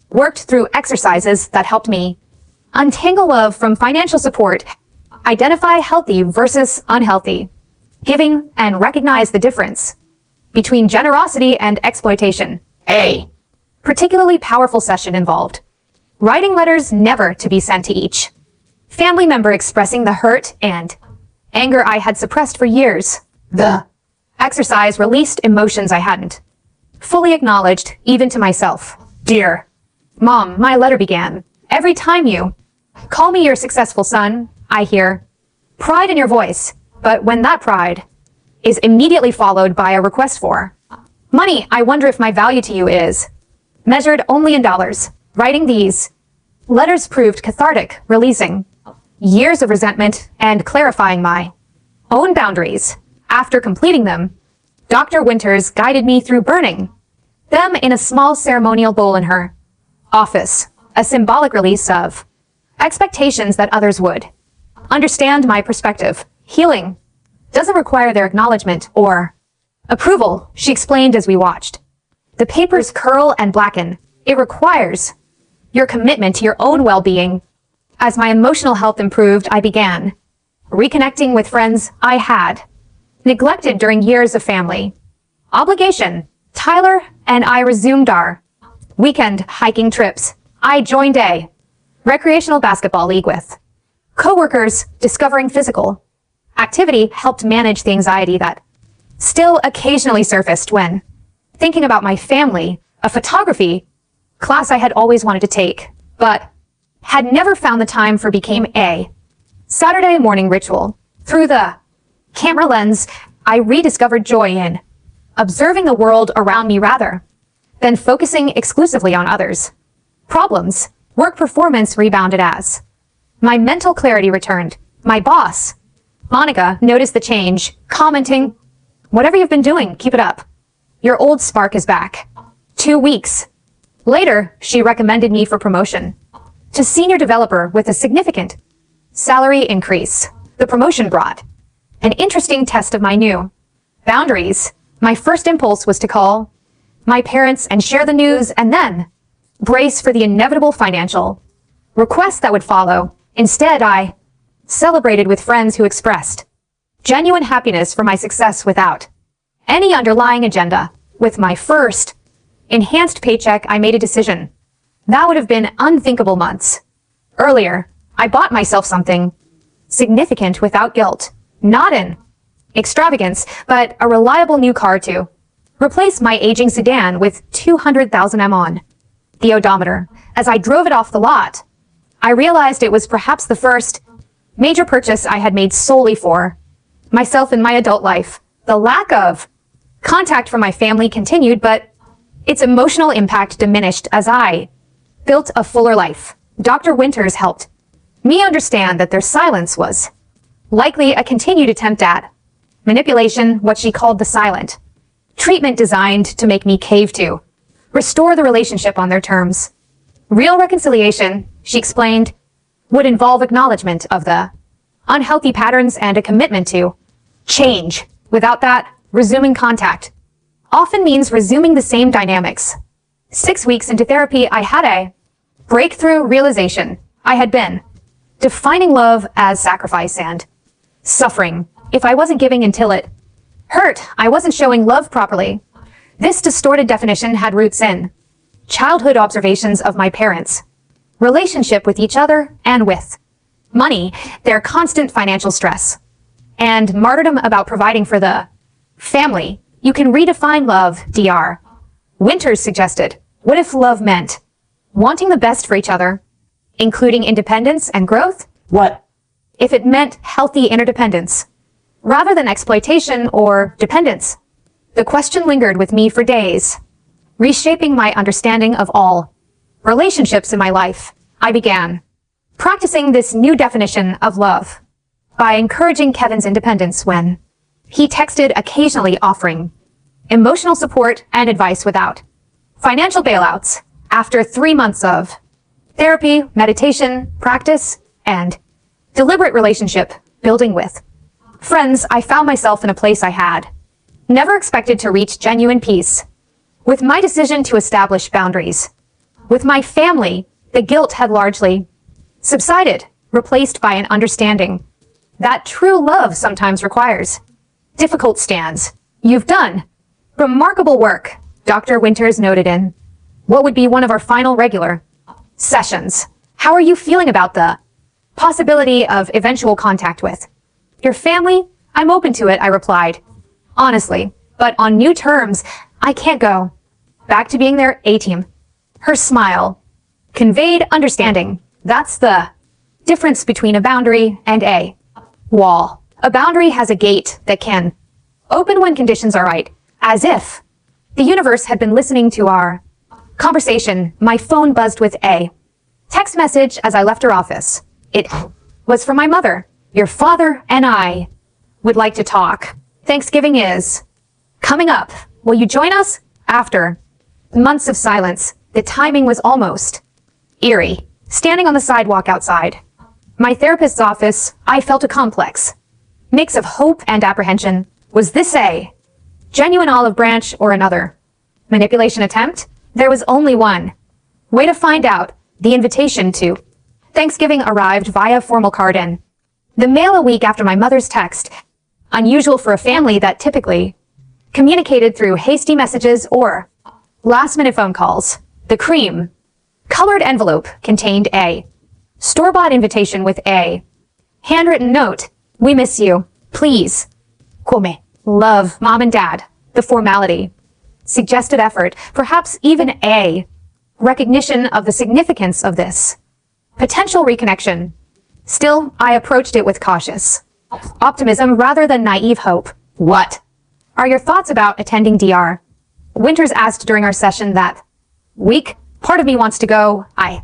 worked through exercises that helped me untangle love from financial support, identify healthy versus unhealthy giving, and recognize the difference between generosity and exploitation. A particularly powerful session involved writing letters never to be sent to each family member, expressing the hurt and anger I had suppressed for years. The exercise released emotions I hadn't fully acknowledged, even to myself. Dear Mom, my letter began. Every time you call me your successful son, I hear pride in your voice. But when that pride is immediately followed by a request for money, I wonder if my value to you is measured only in dollars. Writing these letters proved cathartic, releasing years of resentment and clarifying my own boundaries. After completing them, Dr. Winters guided me through burning them in a small ceremonial bowl in her office, a symbolic release of expectations that others would understand my perspective. Healing doesn't require their acknowledgement or approval, she explained as we watched the papers curl and blacken. It requires your commitment to your own well-being. As my emotional health improved, I began reconnecting with friends I had neglected during years of family obligation. Tyler and I resumed our weekend hiking trips. I joined a recreational basketball league with coworkers. Discovering physical activity helped manage the anxiety that still occasionally surfaced when thinking about my family. A photography class I had always wanted to take, but had never found the time for, became a Saturday morning ritual. Through the camera lens, I rediscovered joy in observing the world around me rather than focusing exclusively on others' problems. Work performance rebounded as my mental clarity returned. My boss, Monica, noticed the change, commenting, "Whatever you've been doing, keep it up. Your old spark is back." 2 weeks later, she recommended me for promotion to senior developer with a significant salary increase. The promotion brought an interesting test of my new boundaries. My first impulse was to call my parents and share the news, and then brace for the inevitable financial request that would follow. Instead, I celebrated with friends who expressed genuine happiness for my success without any underlying agenda. With my first enhanced paycheck, I made a decision that would have been unthinkable months earlier. I bought myself something significant without guilt, not an extravagance, but a reliable new car to replace my aging sedan with 200,000 m on the odometer. As I drove it off the lot, I realized it was perhaps the first major purchase I had made solely for myself in my adult life. The lack of contact from my family continued, but its emotional impact diminished as I built a fuller life. Dr. Winters helped me understand that their silence was likely a continued attempt at manipulation, what she called the silent treatment designed to make me cave to restore the relationship on their terms. Real reconciliation, she explained, would involve acknowledgement of the unhealthy patterns and a commitment to change. Without that, resuming contact often means resuming the same dynamics. 6 weeks into therapy, I had a breakthrough realization. I had been defining love as sacrifice and suffering. If I wasn't giving until it hurt, I wasn't showing love properly. This distorted definition had roots in childhood observations of my parents, relationship with each other and with money, their constant financial stress, and martyrdom about providing for the family. You can redefine love, Dr. Winters suggested. What if love meant wanting the best for each other, including independence and growth? What if it meant healthy interdependence, rather than exploitation or dependence? The question lingered with me for days, reshaping my understanding of all relationships in my life. I began practicing this new definition of love by encouraging Kevin's independence when he texted, occasionally offering emotional support and advice without financial bailouts. After 3 months of therapy, meditation, practice, and deliberate relationship building with friends, I found myself in a place I had never expected to reach: genuine peace with my decision to establish boundaries. With my family, the guilt had largely subsided, replaced by an understanding that true love sometimes requires difficult stands. You've done remarkable work, Dr. Winters noted in what would be one of our final regular sessions. How are you feeling about the possibility of eventual contact with your family? I'm open to it, I replied, honestly, but on new terms. I can't go back to being their A-team. Her smile conveyed understanding. That's the difference between a boundary and a wall. A boundary has a gate that can open when conditions are right, as if the universe had been listening to our conversation. My phone buzzed with a text message as I left her office. It was from my mother. Your father and I would like to talk. Thanksgiving is coming up. Will you join us? After months of silence, the timing was almost eerie. Standing on the sidewalk outside my therapist's office, I felt a complex mix of hope and apprehension. Was this a genuine olive branch or another manipulation attempt? There was only one way to find out. The invitation to Thanksgiving arrived via formal card in the mail a week after my mother's text, unusual for a family that typically communicated through hasty messages or last-minute phone calls. The cream-colored envelope contained a store-bought invitation with a handwritten note. We miss you. Please. Come. Love, Mom and Dad. The formality suggested effort, perhaps even a recognition of the significance of this potential reconnection. Still, I approached it with cautious optimism rather than naive hope. What are your thoughts about attending Dr. Winters asked during our session that week. Part of me wants to go, I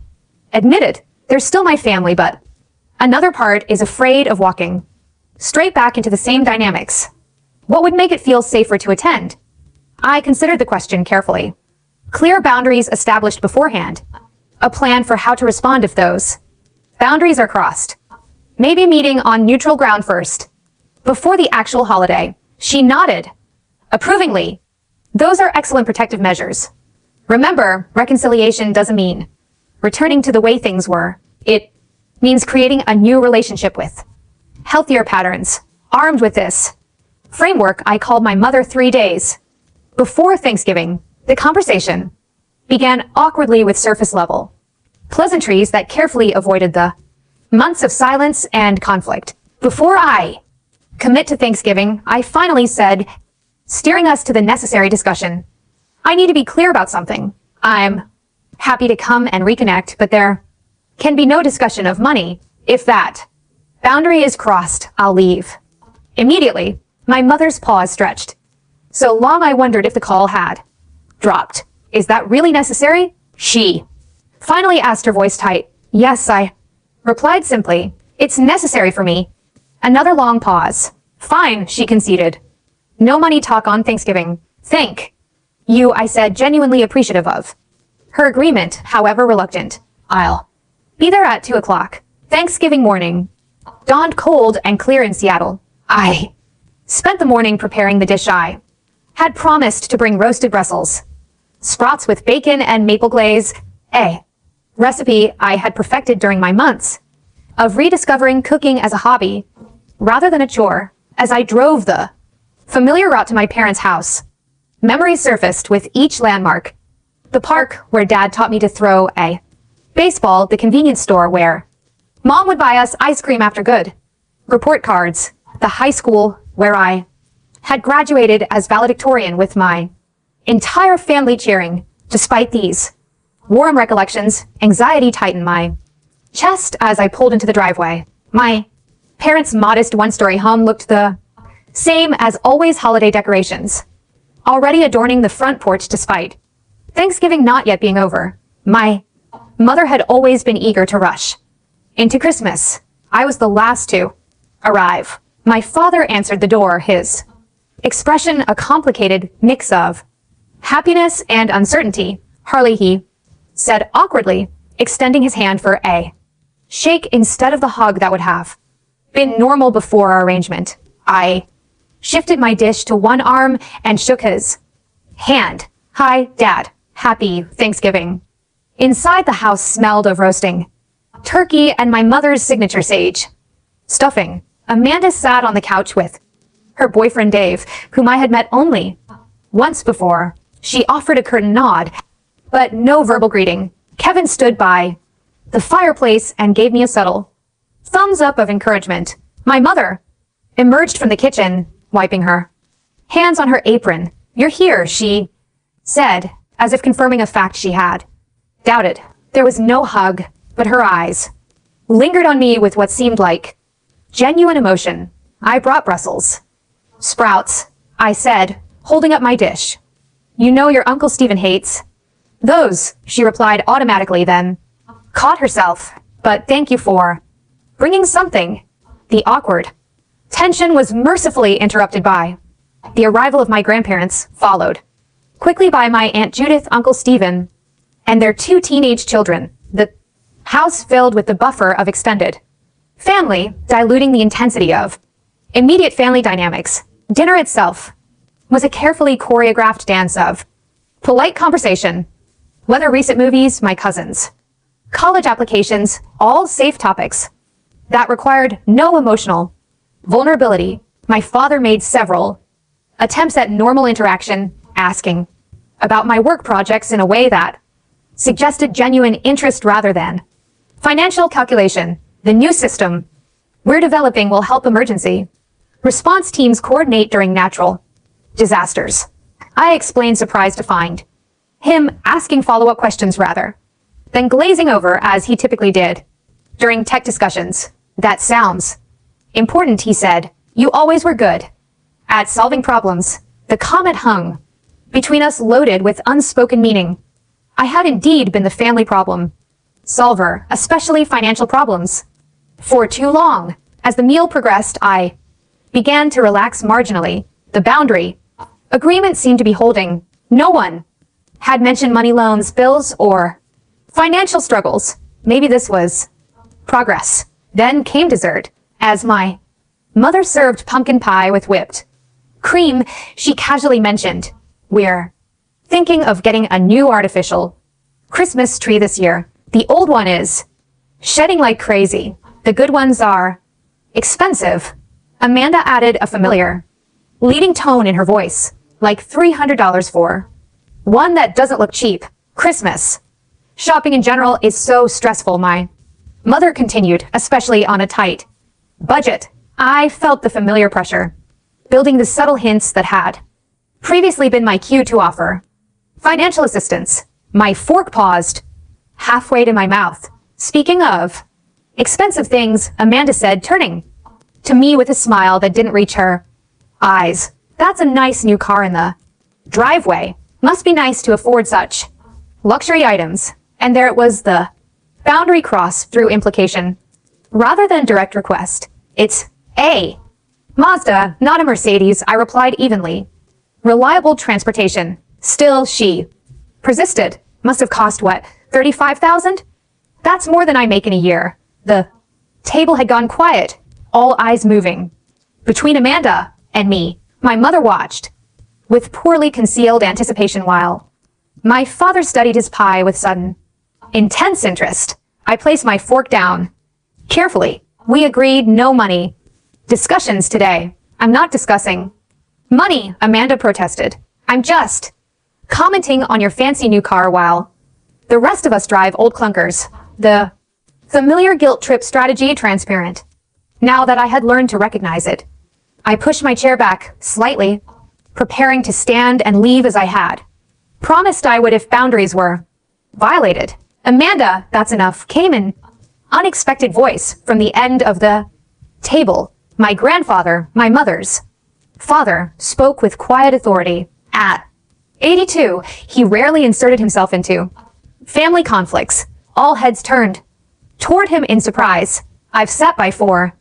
admitted. There's still my family, but another part is afraid of walking straight back into the same dynamics. What would make it feel safer to attend? I considered the question carefully. Clear boundaries established beforehand. A plan for how to respond if those boundaries are crossed. Maybe meeting on neutral ground first, before the actual holiday. She nodded approvingly. Those are excellent protective measures. Remember, reconciliation doesn't mean returning to the way things were. It means creating a new relationship with healthier patterns. Armed with this framework, I called my mother 3 days before Thanksgiving. The conversation began awkwardly with surface-level pleasantries that carefully avoided the months of silence and conflict. Before I commit to Thanksgiving, I finally said, steering us to the necessary discussion, I need to be clear about something. I'm happy to come and reconnect, but there can be no discussion of money. If that boundary is crossed, I'll leave. Immediately, my mother's paws stretched. So long I wondered if the call had dropped. Is that really necessary? She finally asked, her voice tight. Yes, I replied simply. It's necessary for me. Another long pause. Fine, she conceded. No money talk on Thanksgiving. Thank you, I said, genuinely appreciative of her agreement, however reluctant. I'll be there at 2 o'clock. Thanksgiving morning dawned cold and clear in Seattle. I spent the morning preparing the dish I had promised to bring: roasted Brussels sprouts with bacon and maple glaze, a recipe I had perfected during my months of rediscovering cooking as a hobby rather than a chore as I drove the familiar route to my parents' house. Memories surfaced with each landmark. The park where Dad taught me to throw a baseball, the convenience store where Mom would buy us ice cream after good report cards, the high school where I had graduated as valedictorian with my entire family cheering. Despite these warm recollections, anxiety tightened my chest as I pulled into the driveway. My parents' modest one-story home looked the same as always, holiday decorations already adorning the front porch despite Thanksgiving not yet being over. My mother had always been eager to rush into Christmas. I was the last to arrive. My father answered the door, his expression a complicated mix of happiness and uncertainty. Harley, he said awkwardly, extending his hand for a shake instead of the hug that would have been normal before our arrangement. I shifted my dish to one arm and shook his hand. Hi, Dad. Happy Thanksgiving. Inside, the house smelled of roasting turkey and my mother's signature sage stuffing. Amanda sat on the couch with her boyfriend Dave, whom I had met only once before. She offered a curt nod, but no verbal greeting. Kevin stood by the fireplace and gave me a subtle thumbs up of encouragement. My mother emerged from the kitchen, wiping her hands on her apron. You're here, she said, as if confirming a fact she had doubted. There was no hug, but her eyes lingered on me with what seemed like genuine emotion. I brought Brussels sprouts, I said, holding up my dish. You know your Uncle Stephen hates those, she replied automatically, then caught herself. But thank you for bringing something. The awkward tension was mercifully interrupted by the arrival of my grandparents, followed quickly by my Aunt Judith, Uncle Stephen, and their two teenage children. The house filled with the buffer of extended family, diluting the intensity of immediate family dynamics. Dinner itself was a carefully choreographed dance of polite conversation, whether recent movies, my cousins, college applications, all safe topics that required no emotional vulnerability. My father made several attempts at normal interaction, asking about my work projects in a way that suggested genuine interest rather than financial calculation. The new system we're developing will help emergency response teams coordinate during natural disasters. I explained, surprised to find him asking follow-up questions rather than glazing over as he typically did during tech discussions. That sounds important, he said. You always were good at solving problems. The comment hung between us, loaded with unspoken meaning. I had indeed been the family problem solver, especially financial problems, for too long. As the meal progressed, I began to relax marginally. The boundary agreement seemed to be holding. No one had mentioned money, loans, bills, or financial struggles. Maybe this was progress. Then came dessert. As my mother served pumpkin pie with whipped cream, she casually mentioned, we're thinking of getting a new artificial Christmas tree this year. The old one is shedding like crazy. The good ones are expensive. Amanda added a familiar leading tone in her voice, like $300 for one that doesn't look cheap. Christmas shopping in general is so stressful, my mother continued, especially on a tight budget. I felt the familiar pressure, building the subtle hints that had previously been my cue to offer financial assistance. My fork paused halfway to my mouth. Speaking of expensive things, Amanda said, turning to me with a smile that didn't reach her eyes. That's a nice new car in the driveway. Must be nice to afford such luxury items. And there it was, the boundary crossed through implication rather than direct request. It's a Mazda, not a Mercedes, I replied evenly. Reliable transportation. Still, she persisted. Must have cost, what, $35,000? That's more than I make in a year. The table had gone quiet, all eyes moving between Amanda and me. My mother watched with poorly concealed anticipation while my father studied his pie with sudden intense interest. I placed my fork down Carefully, we agreed no money. Discussions today. I'm not discussing money, Amanda protested. I'm just commenting on your fancy new car while the rest of us drive old clunkers. The familiar guilt trip strategy transparent. Now that I had learned to recognize it, I pushed my chair back slightly, preparing to stand and leave as I had promised I would if boundaries were violated. Amanda, that's enough, came in unexpected voice from the end of the table. My grandfather, my mother's father, spoke with quiet authority. At 82, he rarely inserted himself into family conflicts. All heads turned toward him in surprise. I've sat by 4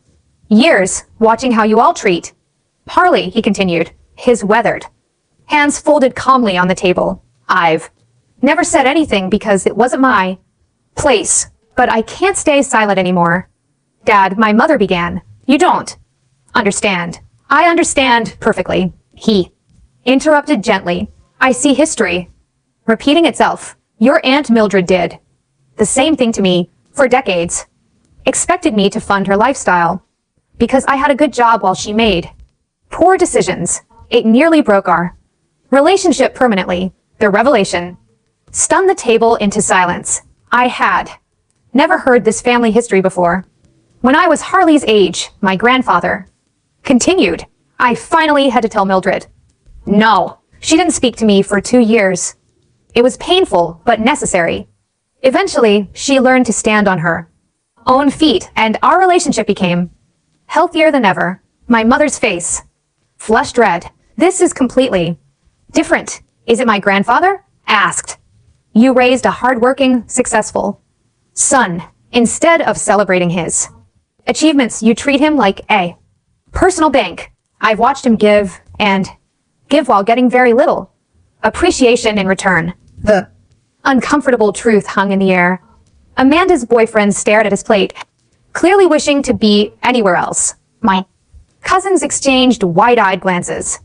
years, watching how you all treat Harley, he continued, his weathered hands folded calmly on the table. I've never said anything because it wasn't my place, but I can't stay silent anymore. Dad, my mother began. You don't understand. I understand perfectly. He interrupted gently. I see history repeating itself. Your Aunt Mildred did the same thing to me for decades. Expected me to fund her lifestyle because I had a good job while she made poor decisions. It nearly broke our relationship permanently. The revelation stunned the table into silence. I had never heard this family history before. When I was Harley's age, my grandfather continued. I finally had to tell Mildred. No, she didn't speak to me for 2 years. It was painful, but necessary. Eventually, she learned to stand on her own feet, and our relationship became healthier than ever. My mother's face flushed red. This is completely different. Is it my grandfather? Asked. You raised a hardworking, successful son. Instead of celebrating his achievements, you treat him like a personal bank. I've watched him give and give while getting very little appreciation in return. The uncomfortable truth hung in the air. Amanda's boyfriend stared at his plate, clearly wishing to be anywhere else. My cousins exchanged wide-eyed glances.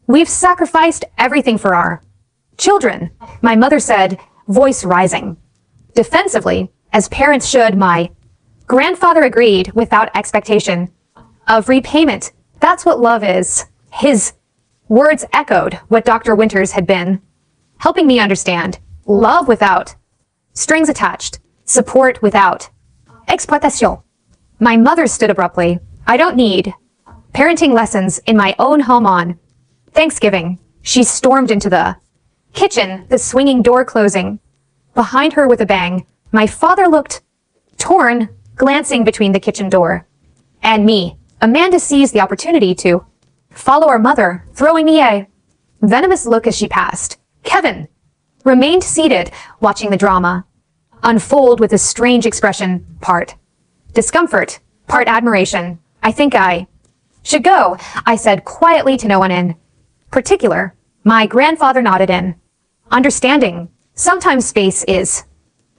We've sacrificed everything for our children, my mother said, voice rising. Defensively, as parents should, my grandfather agreed without expectation of repayment. That's what love is. His words echoed what Dr. Winters had been helping me understand. Love without strings attached. Support without exploitation. My mother stood abruptly. I don't need parenting lessons in my own home on Thanksgiving. She stormed into the kitchen, the swinging door closing behind her with a bang. My father looked torn, glancing between the kitchen door and me. Amanda seized the opportunity to follow her mother, throwing me a venomous look as she passed. Kevin remained seated, watching the drama unfold with a strange expression, part discomfort, part admiration. I think I should go, I said quietly to no one in particular. My grandfather nodded in understanding. Sometimes space is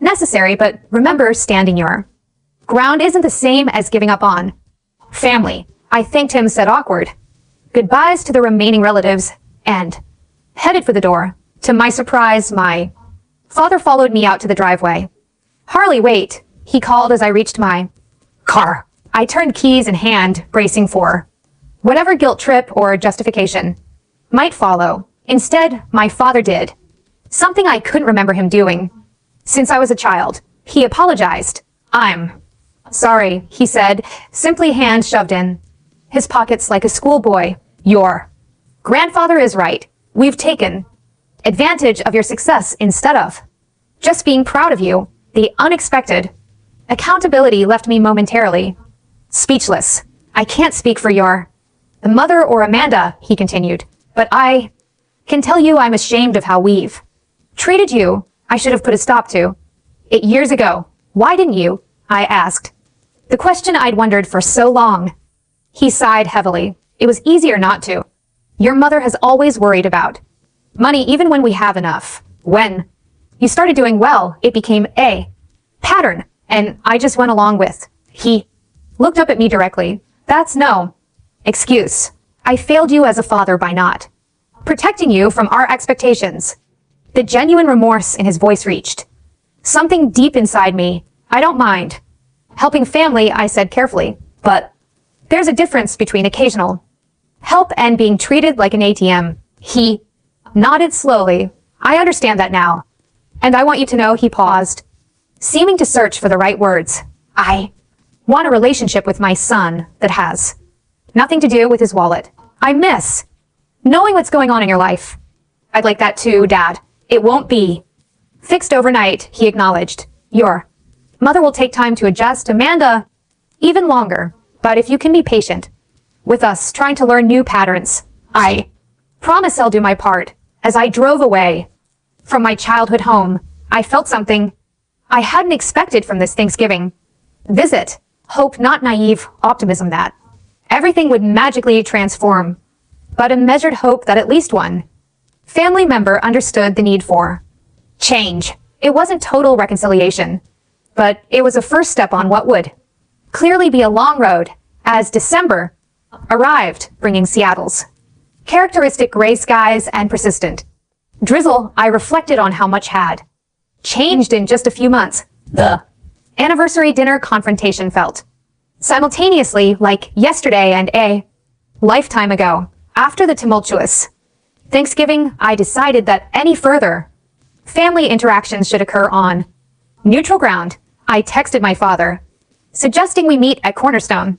necessary, but remember, standing your ground isn't the same as giving up on family. I thanked him, said awkward goodbyes to the remaining relatives, and headed for the door. To my surprise, my father followed me out to the driveway. Harley, wait, he called as I reached my car. I turned keys in hand, bracing for whatever guilt trip or justification might follow. Instead, my father did something I couldn't remember him doing since I was a child. He apologized. I'm sorry, he said, simply, hand shoved in his pockets like a schoolboy. Your grandfather is right. We've taken advantage of your success instead of just being proud of you. The unexpected accountability left me momentarily speechless. I can't speak for your mother or Amanda, he continued, but I can tell you I'm ashamed of how we've treated you. I should have put a stop to it years ago. Why didn't you? I asked. The question I'd wondered for so long. He sighed heavily. It was easier not to. Your mother has always worried about money even when we have enough. When you started doing well, it became a pattern, and I just went along with. He looked up at me directly. That's no excuse. I failed you as a father by not protecting you from our expectations. The genuine remorse in his voice reached something deep inside me. I don't mind Helping family, I said carefully, but there's a difference between occasional help and being treated like an ATM. He nodded slowly. I understand that now. And I want you to know he paused, seeming to search for the right words. I want a relationship with my son that has nothing to do with his wallet. I miss knowing what's going on in your life. I'd like that too, Dad. It won't be fixed overnight, he acknowledged. Your mother will take time to adjust, Amanda, even longer. But if you can be patient with us trying to learn new patterns, I promise I'll do my part. As I drove away from my childhood home, I felt something I hadn't expected from this Thanksgiving visit. Hope, not naive optimism that everything would magically transform, but a measured hope that at least one family member understood the need for change. It wasn't total reconciliation, but it was a first step on what would clearly be a long road as December arrived, bringing Seattle's characteristic gray skies and persistent drizzle. I reflected on how much had changed in just a few months. The anniversary dinner confrontation felt simultaneously like yesterday and a lifetime ago. After the tumultuous Thanksgiving, I decided that any further family interactions should occur on neutral ground. I texted my father, suggesting we meet at Cornerstone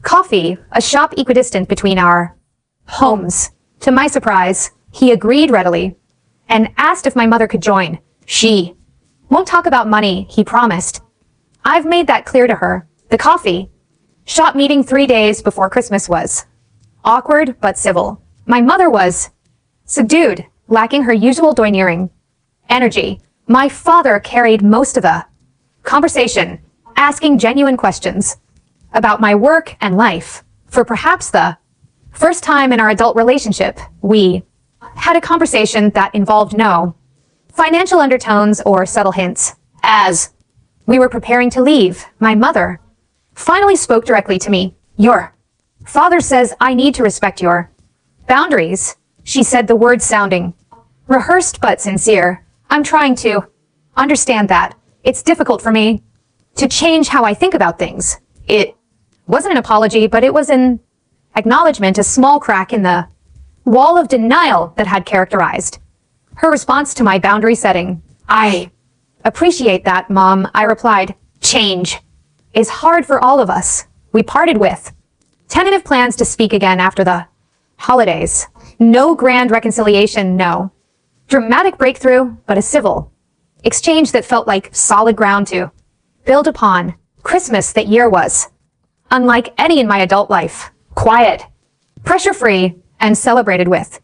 Coffee, a shop equidistant between our homes. To my surprise, he agreed readily and asked if my mother could join. She won't talk about money, he promised. I've made that clear to her. The coffee shop meeting 3 days before Christmas was awkward but civil. My mother was subdued, lacking her usual domineering energy. My father carried most of the conversation, asking genuine questions about my work and life. For perhaps the first time in our adult relationship, we had a conversation that involved no financial undertones or subtle hints. As we were preparing to leave, my mother finally spoke directly to me. Your father says I need to respect your boundaries. She said, the words sounding rehearsed but sincere. I'm trying to understand that. It's difficult for me to change how I think about things. It wasn't an apology, but it was an acknowledgement, a small crack in the wall of denial that had characterized her response to my boundary setting. I appreciate that, Mom, I replied. Change is hard for all of us. We parted with tentative plans to speak again after the holidays. No grand reconciliation, no dramatic breakthrough, but a civil exchange that felt like solid ground to build upon. Christmas that year was unlike any in my adult life. Quiet, pressure-free, and celebrated with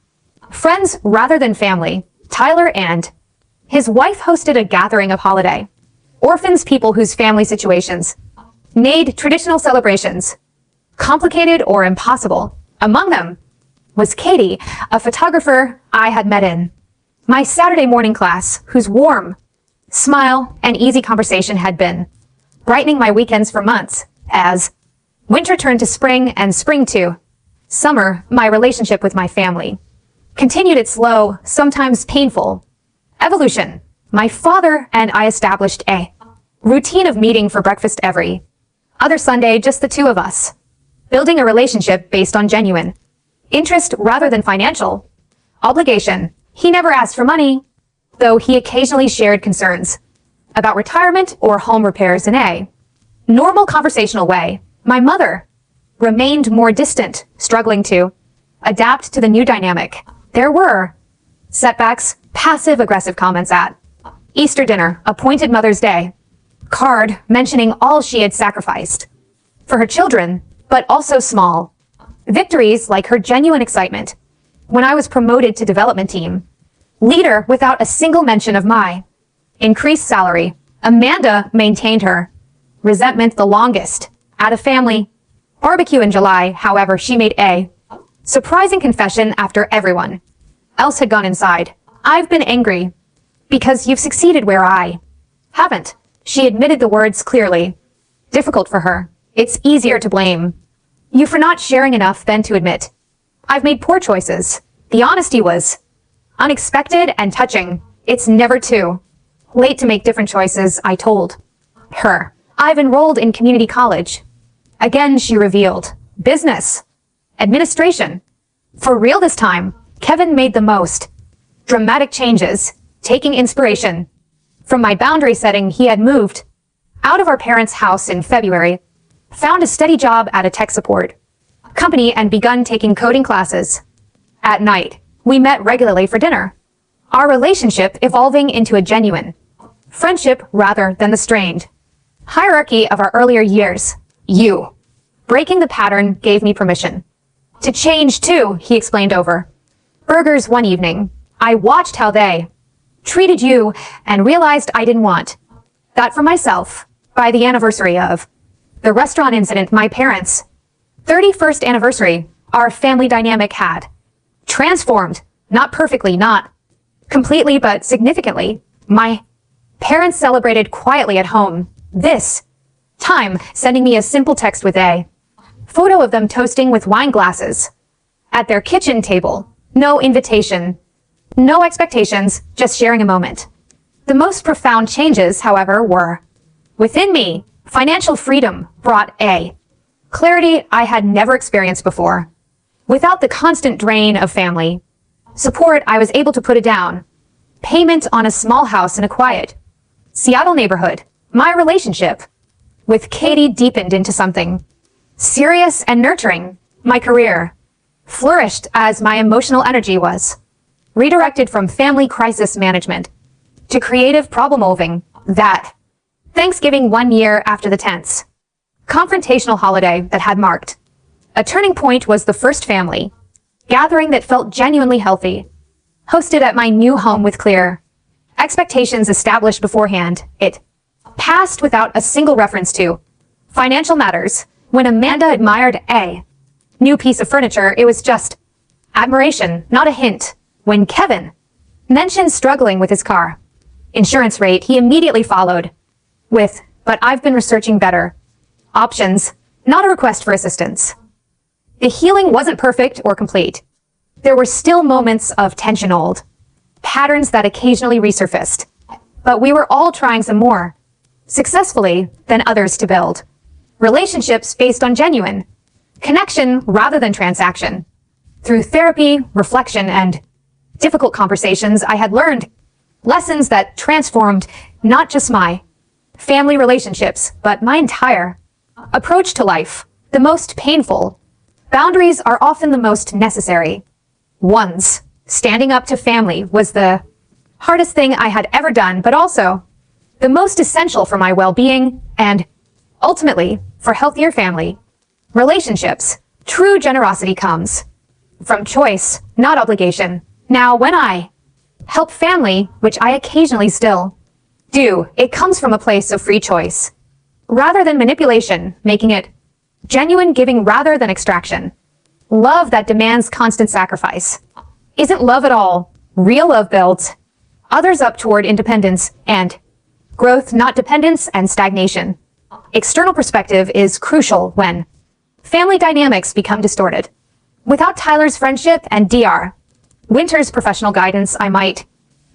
friends rather than family. Tyler and his wife hosted a gathering of holiday orphans, people whose family situations made traditional celebrations complicated or impossible. Among them was Katie, a photographer I had met in my Saturday morning class, whose warm smile and easy conversation had been brightening my weekends for months. As winter turned to spring and spring to summer, my relationship with my family continued its slow, sometimes painful evolution. My father and I established a routine of meeting for breakfast every other Sunday, just the two of us, building a relationship based on genuine interest rather than financial obligation. He never asked for money, though he occasionally shared concerns about retirement or home repairs in a normal conversational way. My mother remained more distant, struggling to adapt to the new dynamic. There were setbacks, passive-aggressive comments at Easter dinner, appointed Mother's Day card mentioning all she had sacrificed for her children, but also small victories like her genuine excitement when I was promoted to development team leader without a single mention of my increased salary. Amanda maintained her resentment the longest. At a family barbecue in July, however, she made a surprising confession after everyone else had gone inside. I've been angry because you've succeeded where I haven't. She admitted the words clearly. Difficult for her. It's easier to blame you for not sharing enough than to admit I've made poor choices. The honesty was unexpected and touching. It's never too late to make different choices, I told her. I've enrolled in community college. Again, she revealed. Business. Administration. For real this time, Kevin made the most dramatic changes, taking inspiration from my boundary setting. He had moved out of our parents' house in February, found a steady job at a tech support company, and begun taking coding classes. At night, we met regularly for dinner, our relationship evolving into a genuine friendship rather than the strained hierarchy of our earlier years. You breaking the pattern gave me permission to change too, he explained over burgers one evening. I watched how they treated you and realized I didn't want that for myself. By the anniversary of the restaurant incident, my parents' 31st anniversary, our family dynamic had transformed, not perfectly, not completely, but significantly. My parents celebrated quietly at home, this time sending me a simple text with a photo of them toasting with wine glasses at their kitchen table. No invitation, no expectations, just sharing a moment. The most profound changes, however, were within me. Financial freedom brought a clarity I had never experienced before. Without the constant drain of family support, I was able to put a down payment on a small house in a quiet Seattle neighborhood. My relationship with Katie deepened into something serious and nurturing. My career flourished as my emotional energy was redirected from family crisis management to creative problem solving. That Thanksgiving, 1 year after the tense confrontational holiday that had marked a turning point, was the first family gathering that felt genuinely healthy, hosted at my new home with clear expectations established beforehand. It passed without a single reference to financial matters. When Amanda admired a new piece of furniture, it was just admiration, not a hint. When Kevin mentioned struggling with his car insurance rate, he immediately followed with, "But I've been researching better options," not a request for assistance. The healing wasn't perfect or complete. There were still moments of tension, old patterns that occasionally resurfaced, but we were all trying some more successfully than others to build relationships based on genuine connection rather than transaction. Through therapy, reflection, and difficult conversations, I had learned lessons that transformed not just my family relationships, but my entire approach to life. The most painful boundaries are often the most necessary ones. Standing up to family was the hardest thing I had ever done, but also the most essential for my well-being and ultimately for healthier family relationships. True generosity comes from choice, not obligation. Now, when I help family, which I occasionally still do, it comes from a place of free choice rather than manipulation, making it genuine giving rather than extraction. Love that demands constant sacrifice isn't love at all. Real love builds others up toward independence and growth, not dependence and stagnation. External perspective is crucial when family dynamics become distorted. Without Tyler's friendship and Dr. Winter's professional guidance, I might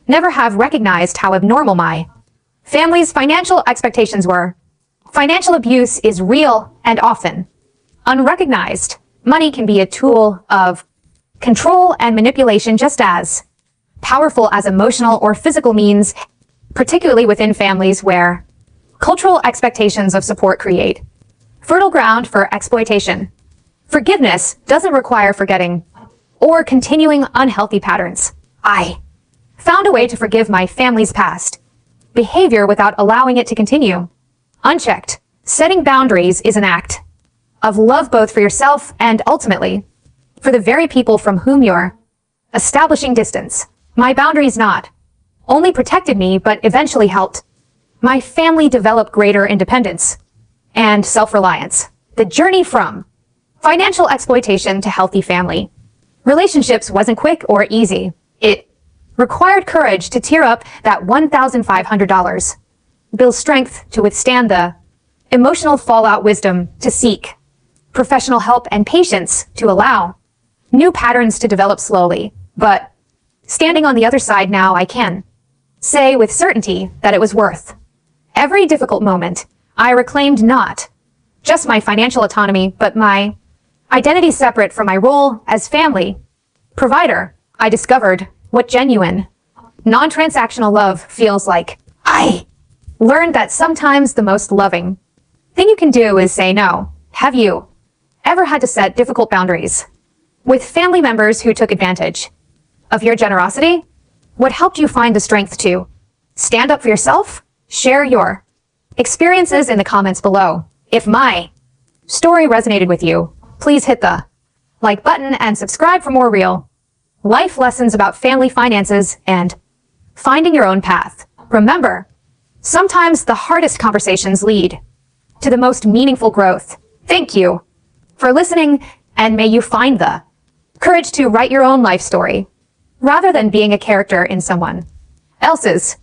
never have recognized how abnormal my family's financial expectations were. Financial abuse is real and often unrecognized. Money can be a tool of control and manipulation just as powerful as emotional or physical means, particularly within families where cultural expectations of support create fertile ground for exploitation. Forgiveness doesn't require forgetting or continuing unhealthy patterns. I found a way to forgive my family's past behavior without allowing it to continue unchecked. Setting boundaries is an act of love both for yourself and ultimately for the very people from whom you're establishing distance. My boundaries not only protected me, but eventually helped my family develop greater independence and self-reliance. The journey from financial exploitation to healthy family relationships wasn't quick or easy. It required courage to tear up that $1,500, build strength to withstand the emotional fallout, wisdom to seek professional help, and patience to allow new patterns to develop slowly. But standing on the other side now, I can say with certainty that it was worth every difficult moment. I reclaimed not just my financial autonomy, but my identity separate from my role as family provider. I discovered what genuine, non-transactional love feels like. I learned that sometimes the most loving thing you can do is say no. Have you ever had to set difficult boundaries with family members who took advantage of your generosity? What helped you find the strength to stand up for yourself? Share your experiences in the comments below. If my story resonated with you, please hit the like button and subscribe for more real life lessons about family finances and finding your own path. Remember, sometimes the hardest conversations lead to the most meaningful growth. Thank you for listening, and may you find the courage to write your own life story rather than being a character in someone else's